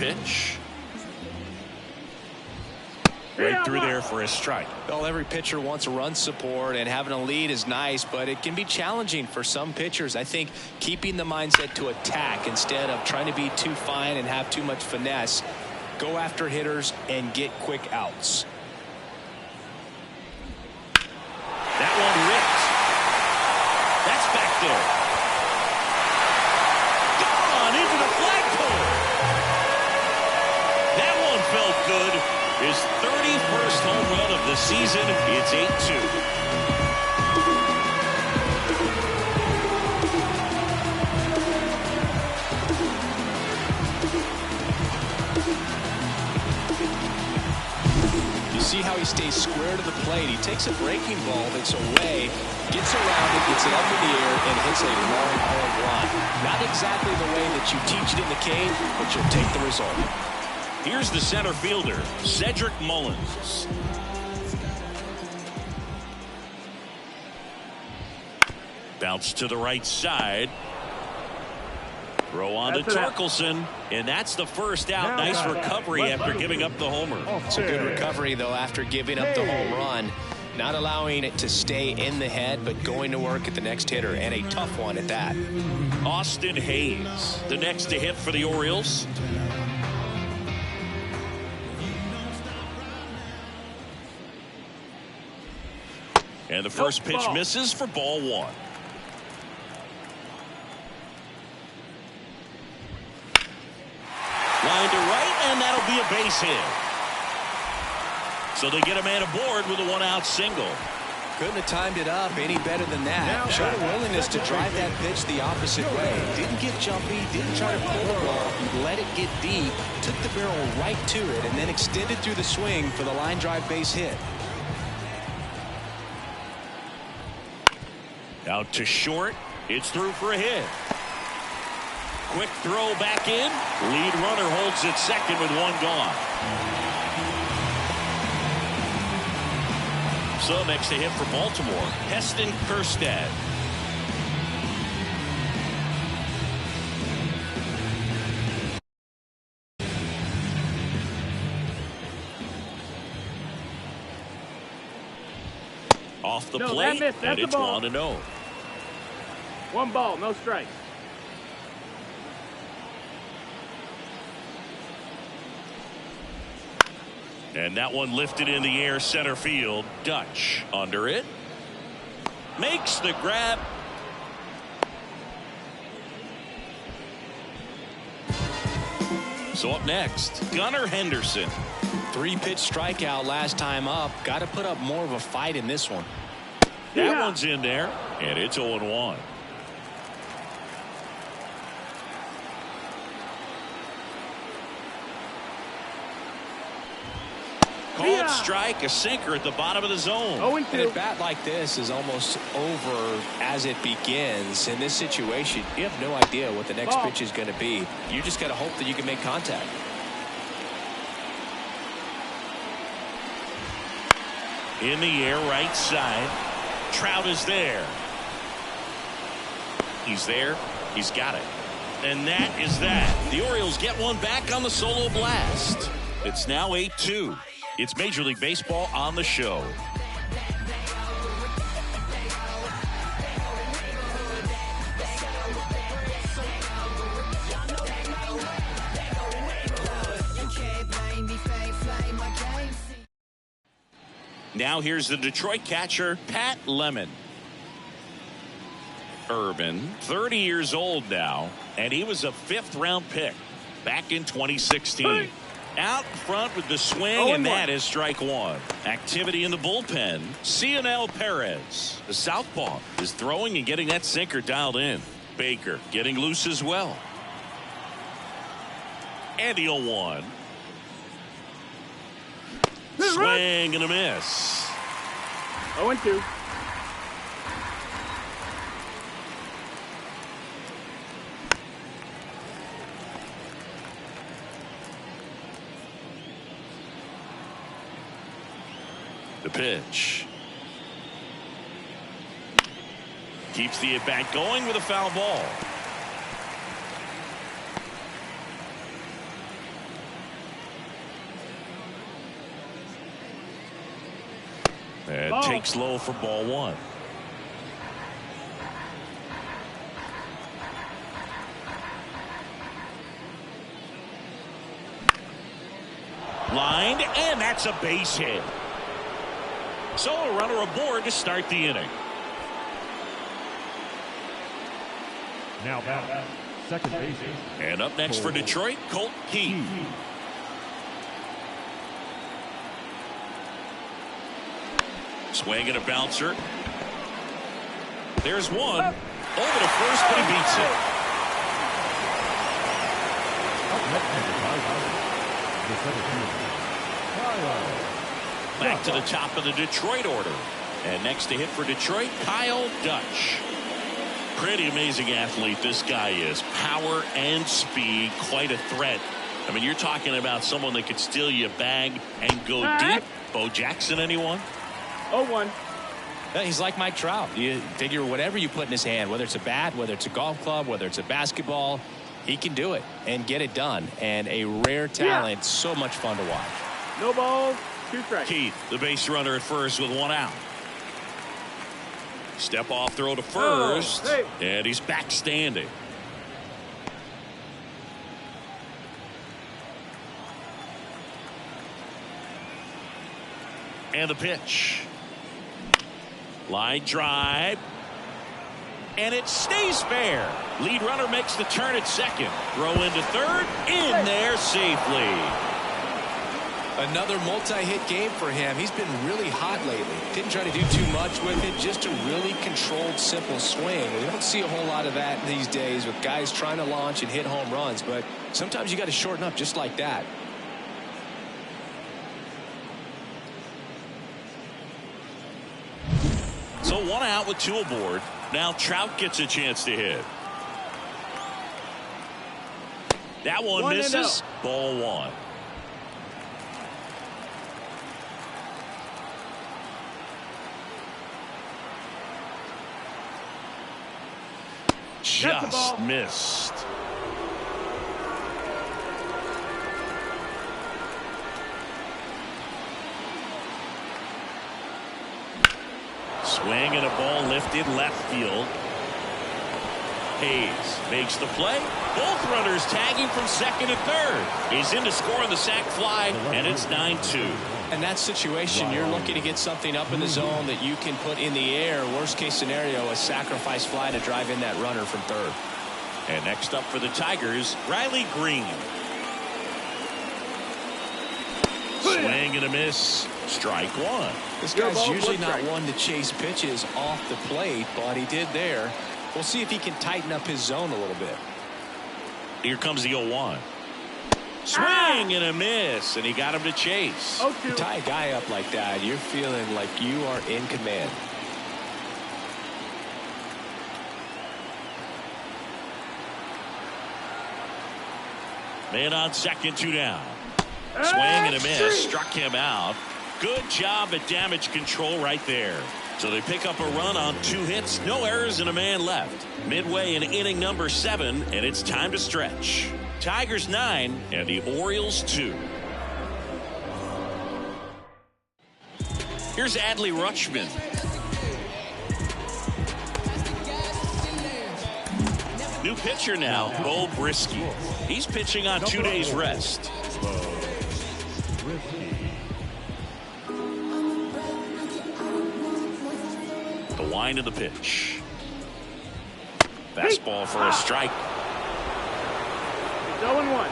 pitch. Right through there for a strike. Well, every pitcher wants a run support, and having a lead is nice, but it can be challenging for some pitchers. I think keeping the mindset to attack instead of trying to be too fine and have too much finesse. Go after hitters and get quick outs. That one ripped. That's back there. Gone into the flagpole. That one felt good. His 31st home run of the season. It's 8-2. You see how he stays square to the plate. He takes a breaking ball that's away, gets around it, gets it up in the air, and hits a long home run. Not exactly the way that you teach it in the cave, but you'll take the result. Here's the center fielder, Cedric Mullins. Bounce to the right side. Throw on to Torkelson, and that's the first out. Nice recovery after giving up the homer. It's a good recovery, though, after giving up the home run. Not allowing it to stay in the head, but going to work at the next hitter, and a tough one at that. Austin Hayes, the next to hit for the Orioles. And the first pitch misses for ball one. Line to right, and that'll be a base hit. So they get a man aboard with a one-out single. Couldn't have timed it up any better than that. Showed a willingness to drive that pitch the opposite way. Didn't get jumpy, didn't try to pull the ball. He let it get deep, took the barrel right to it, and then extended through the swing for the line drive base hit. Out to short. It's through for a hit. Quick throw back in. Lead runner holds it second with one gone. So next to hit for Baltimore, Heston Kjerstad. Off the plate, and it's 1-0. 1 ball, no strikes. And that one lifted in the air center field. Dutch under it. Makes the grab. So up next, Gunnar Henderson. 3-pitch strikeout last time up. Got to put up more of a fight in this one. That one's in there, and it's 0-1. Called strike, a sinker at the bottom of the zone. And a bat like this is almost over as it begins. In this situation, you have no idea what the next pitch is going to be. You just got to hope that you can make contact. In the air, right side. Trout is there. He's there. He's got it. And that is that. The Orioles get one back on the solo blast. It's now 8-2. It's Major League Baseball on the show. Now here's the Detroit catcher, Pat Lemon. Urban, 30 years old now, and he was a 5th-round pick back in 2016. Out front with the swing, and that is strike one. Activity in the bullpen. Cionel Perez, the southpaw, is throwing and getting that sinker dialed in. Baker getting loose as well. And the 0-1. Swing and a miss. 0-2. The pitch. Keeps the at-bat going with a foul ball. And takes low for ball one. Lined, and that's a base hit. So a runner aboard to start the inning. Now back, second base. And up next for Detroit, Colt Keith. Swing and a bouncer. There's one. Over to first, but he beats it. Back to the top of the Detroit order. And next to hit for Detroit, Kyle Dutch. Pretty amazing athlete this guy is. Power and speed, quite a threat. I mean, you're talking about someone that could steal you a bag and go deep. Bo Jackson, anyone? 0-1. Yeah, he's like Mike Trout. You figure whatever you put in his hand, whether it's a bat, whether it's a golf club, whether it's a basketball, he can do it and get it done. And a rare talent, so much fun to watch. No balls, 2 strikes. Keith, the base runner at first with 1 out. Step off throw to first, and he's back standing. And the pitch. Line drive. And it stays fair. Lead runner makes the turn at second. Throw into third. In there safely. Another multi-hit game for him. He's been really hot lately. Didn't try to do too much with it. Just a really controlled, simple swing. We don't see a whole lot of that these days with guys trying to launch and hit home runs. But sometimes you got to shorten up just like that. So 1 out with 2 aboard. Now Trout gets a chance to hit. That one misses. Ball 1. Just missed. Swing and a ball lifted left field. Hayes makes the play. Both runners tagging from second and third. He's in to score on the sac fly, and it's 9-2. In that situation, you're looking to get something up in the zone that you can put in the air. Worst case scenario, a sacrifice fly to drive in that runner from third. And next up for the Tigers, Riley Green. Swing and a miss. Strike 1. This guy's usually not one to chase pitches off the plate, but he did there. We'll see if he can tighten up his zone a little bit. Here comes the 0-1. Swing and a miss, and he got him to chase. You tie a guy up like that, you're feeling like you are in command. Man on second, 2 down. Swing and a miss, struck him out. Good job at damage control right there. So they pick up a run on 2 hits, no errors, and a man left. Midway in inning number 7, and it's time to stretch. Tigers 9 and the Orioles 2. Here's Adley Rutschman. New pitcher now, Bo Brisky. He's pitching on 2 days rest. The wind of the pitch. Fastball for a strike. 0-1.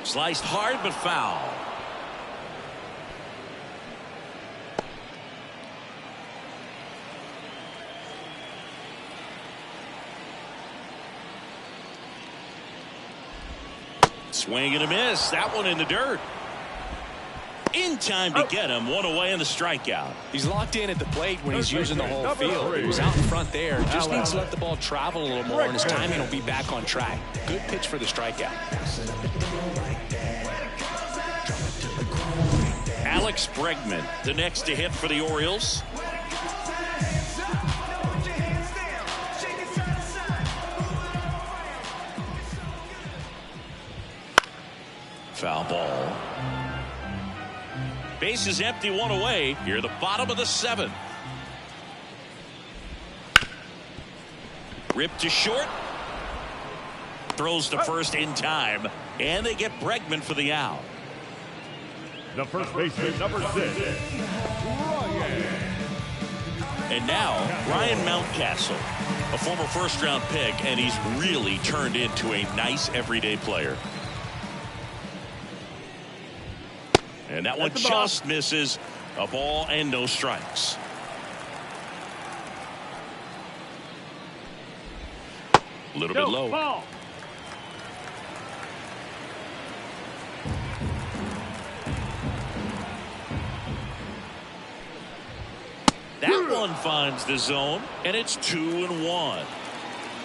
Sliced hard but foul. Swing and a miss. That one in the dirt. In time to get him. 1 away in the strikeout. He's locked in at the plate when he's using the whole field. He was out in front there. Just needs to let the ball travel a little more, and his timing will be back on track. Good pitch for the strikeout. Alex Bregman, the next to hit for the Orioles. Foul ball. Base is empty, one away. Here, the bottom of the 7th. Ripped to short. Throws to first in time. And they get Bregman for the out. The first baseman, number 6, Ryan. And now, Ryan Mountcastle, a former first-round pick, and he's really turned into a nice everyday player. And that one just misses. A ball and no strikes. A little bit low. Ball. That one finds the zone, and it's 2-1.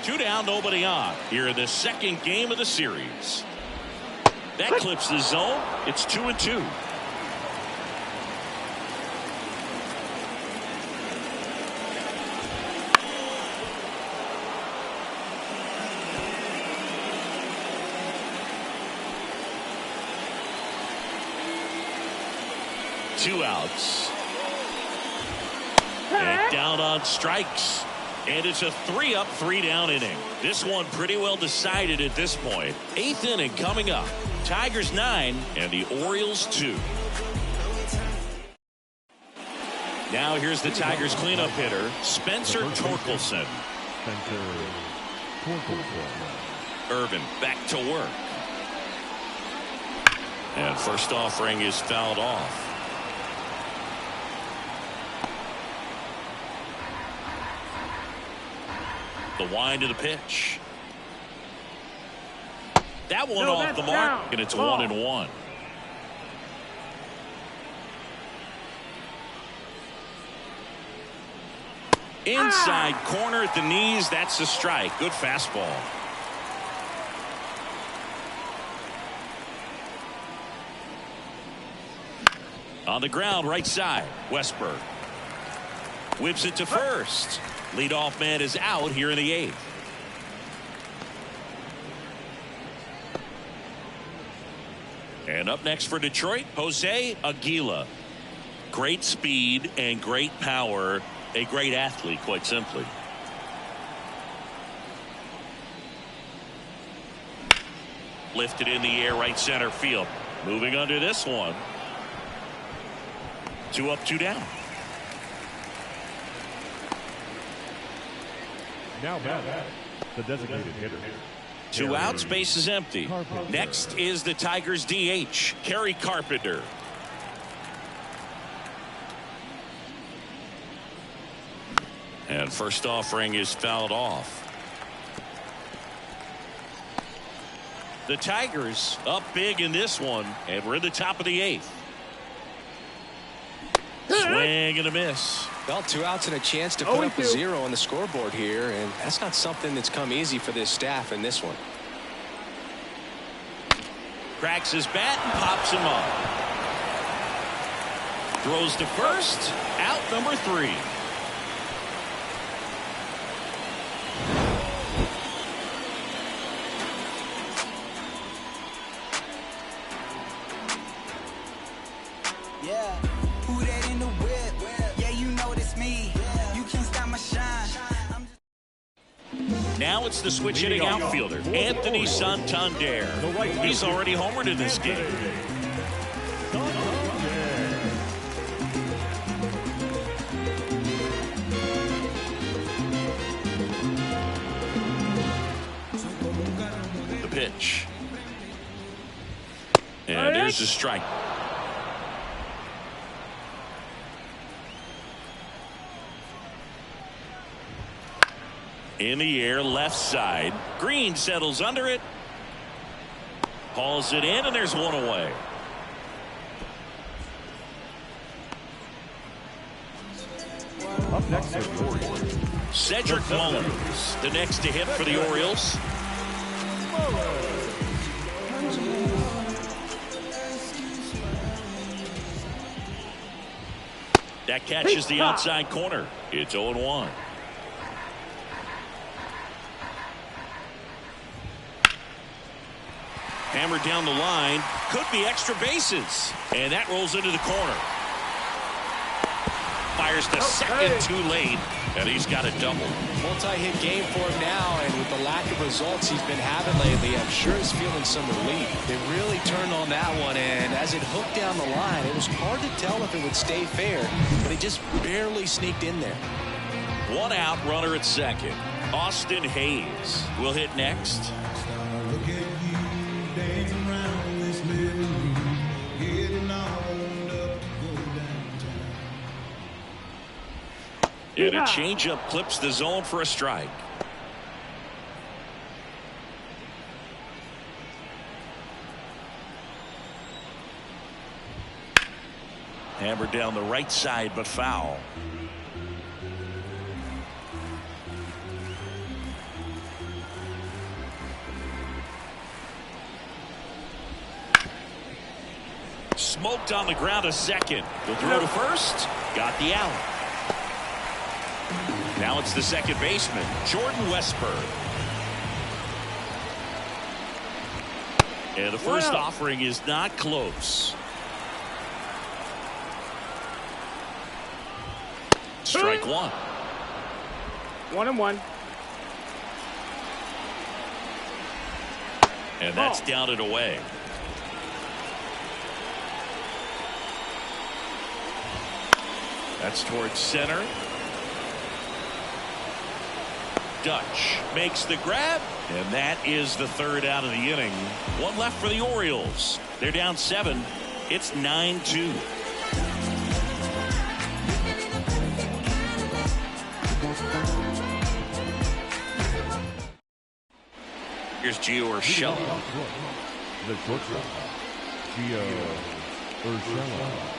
2 down, nobody on. Here in the second game of the series. That clips the zone. It's 2-2. Two outs. And down on strikes. And it's a 3-up, 3-down inning. This one pretty well decided at this point. 8th inning coming up. Tigers 9 and the Orioles 2. Now here's the Tigers cleanup hitter, Spencer Torkelson. Irvin back to work. And first offering is fouled off. The wind of the pitch. That one off the mark, down. and it's Ball. 1-1. Inside corner at the knees. That's a strike. Good fastball. On the ground, right side. Westberg whips it to first. Leadoff man is out here in the 8th. And up next for Detroit, Jose Aguila. Great speed and great power. A great athlete, quite simply. Lifted in the air, right center field. Moving under this one. 2 up, 2 down. Now back, the designated hitter. 2 outs, base is empty. Next is the Tigers DH, Kerry Carpenter. And first offering is fouled off. The Tigers up big in this one, and we're in the top of the 8th. Swing and a miss. Well, 2 outs and a chance to put up a 0 on the scoreboard here, and that's not something that's come easy for this staff in this one. Cracks his bat and pops him up. Throws to first. Out number 3. Yeah, who that in the whip? Yeah, you know it's me. You can't stop my shine. Now it's the switch hitting outfielder, Anthony Santander. He's already homered in this game. The pitch. And there's a strike. In the air, left side. Green settles under it. Hauls it in, and there's one away. Up next is the Orioles. Cedric Mullins, the next to hit for the Orioles. That catches the outside corner. It's 0-1. Hammered down the line. Could be extra bases. And that rolls into the corner. Fires to second too late. And he's got a double. Multi-hit game for him now, and with the lack of results he's been having lately, I'm sure he's feeling some relief. They really turned on that one, and as it hooked down the line, it was hard to tell if it would stay fair, but it just barely sneaked in there. One out, runner at second. Austin Hayes will hit next. And a changeup clips the zone for a strike. Hammered down the right side, but foul. Smoked on the ground to second. The throw to first. Got the out. Now it's the second baseman, Jordan Westburg. And the first offering is not close. Strike one. 1-1. And that's down and away. That's towards center. Dutch makes the grab, and that is the third out of the inning. One left for the Orioles. They're down 7. It's 9-2. Here's Gio Urshela. The shortstop, Gio Urshela.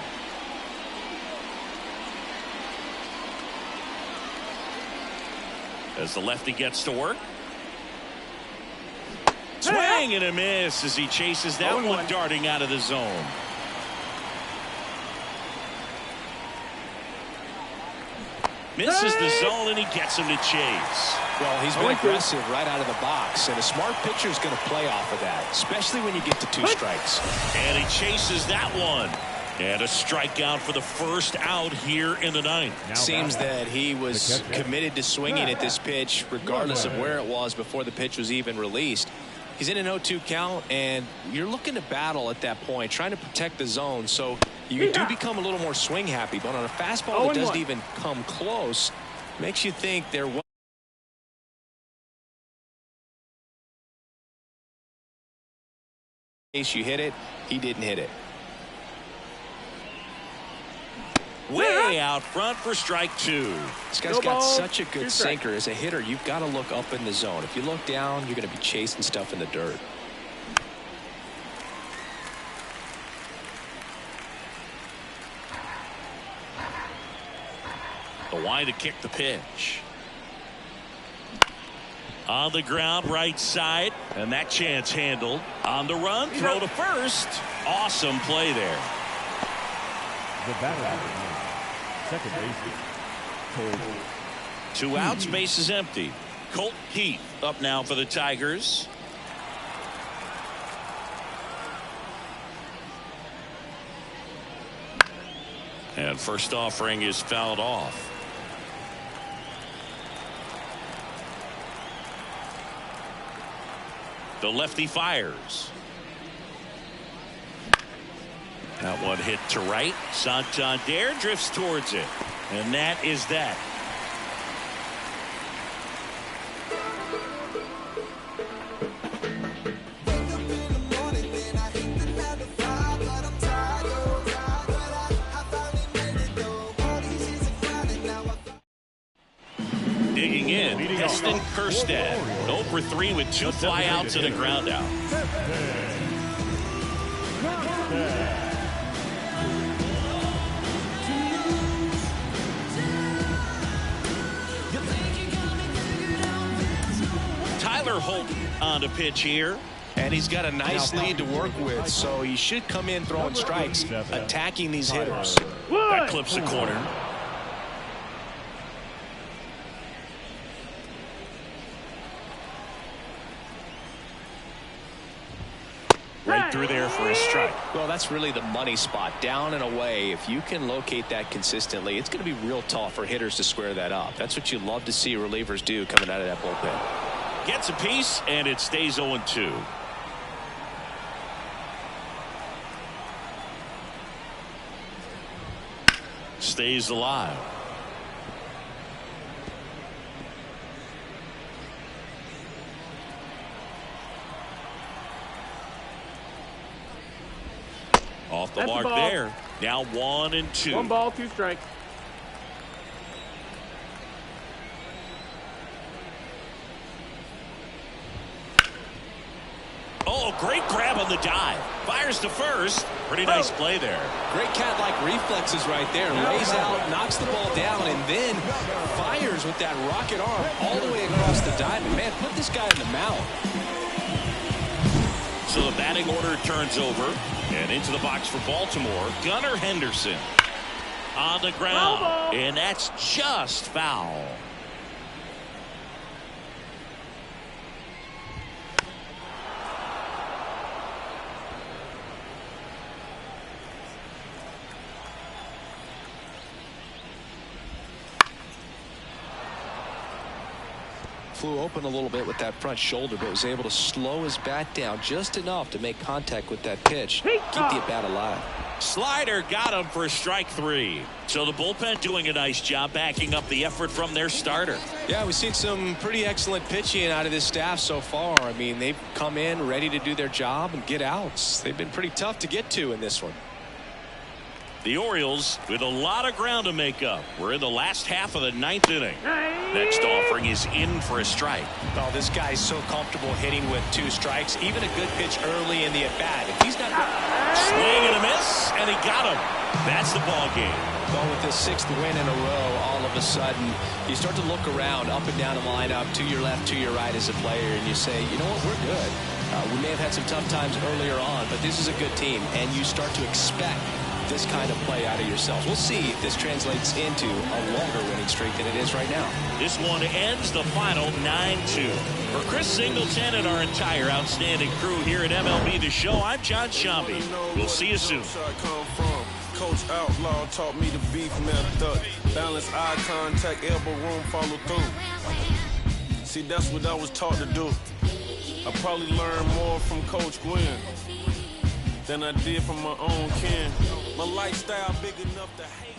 As the lefty gets to work. Swing and a miss as he chases that one darting out of the zone. Misses the zone and he gets him to chase. Well, he's been aggressive right out of the box, and a smart pitcher is going to play off of that, especially when you get to 2 strikes. And he chases that one. And a strikeout for the first out here in the 9th. Seems that he was committed to swinging at this pitch regardless of where it was before the pitch was even released. He's in an 0-2 count, and you're looking to battle at that point, trying to protect the zone, so you do become a little more swing happy. But on a fastball that doesn't even come close, makes you think there was. In case you hit it, he didn't hit it. Way out front for strike 2. This guy's got such a good sinker. As a hitter, you've got to look up in the zone. If you look down, you're going to be chasing stuff in the dirt. The line to kick the pitch. On the ground, right side, and that chance handled. On the run, throw to first. Awesome play there. The batter, second baseman, Colt. 2 outs, base is empty. Colt Heath up now for the Tigers. And first offering is fouled off. The lefty fires. That one hit to right. Santander drifts towards it. And that is that. Digging in, Heston Kjerstad. 0 for 3 with 2 flyouts and a ground out. Tyler Holton on the pitch here. And he's got a nice lead to work with, so he should come in throwing strikes, attacking these hitters. That clips the corner. right through there for a strike. Well, that's really the money spot, down and away. If you can locate that consistently, it's going to be real tough for hitters to square that up. That's what you love to see relievers do coming out of that bullpen. Gets a piece, and it stays 0-2. Stays alive. Off the mark there. Now 1-2. 1 ball, 2 strikes. Oh, great grab on the dive. Fires to first. Pretty nice play there. Great cat-like reflexes right there. Lays out, knocks the ball down, and then fires with that rocket arm all the way across the diamond. Man, put this guy in the mouth. So the batting order turns over. And into the box for Baltimore, Gunnar Henderson on the ground. And that's just foul. Flew open a little bit with that front shoulder, but was able to slow his bat down just enough to make contact with that pitch. Keep the at-bat alive. Slider got him for strike 3. So the bullpen doing a nice job backing up the effort from their starter. Yeah, we've seen some pretty excellent pitching out of this staff so far. I mean, they've come in ready to do their job and get outs. They've been pretty tough to get to in this one. The Orioles with a lot of ground to make up. We're in the last half of the 9th inning. Next offering is in for a strike. Oh, this guy's so comfortable hitting with 2 strikes. Even a good pitch early in the at-bat. If he's not... Swing and a miss, and he got him. That's the ball game. Well, with this 6th win in a row, all of a sudden, you start to look around up and down the lineup, to your left, to your right as a player, and you say, you know what, we're good. We may have had some tough times earlier on, but this is a good team, and you start to expect this kind of play out of yourselves. We'll see if this translates into a longer winning streak than it is right now. This one ends the final 9-2. For Chris Singleton and our entire outstanding crew here at MLB The Show, I'm John Shambi. We'll see you soon. Coach Outlaw taught me the beef method. Balance eye contact, elbow room, follow through. See, that's what I was taught to do. I probably learned more from Coach Gwynn than I did from my own kin. My lifestyle big enough to hate.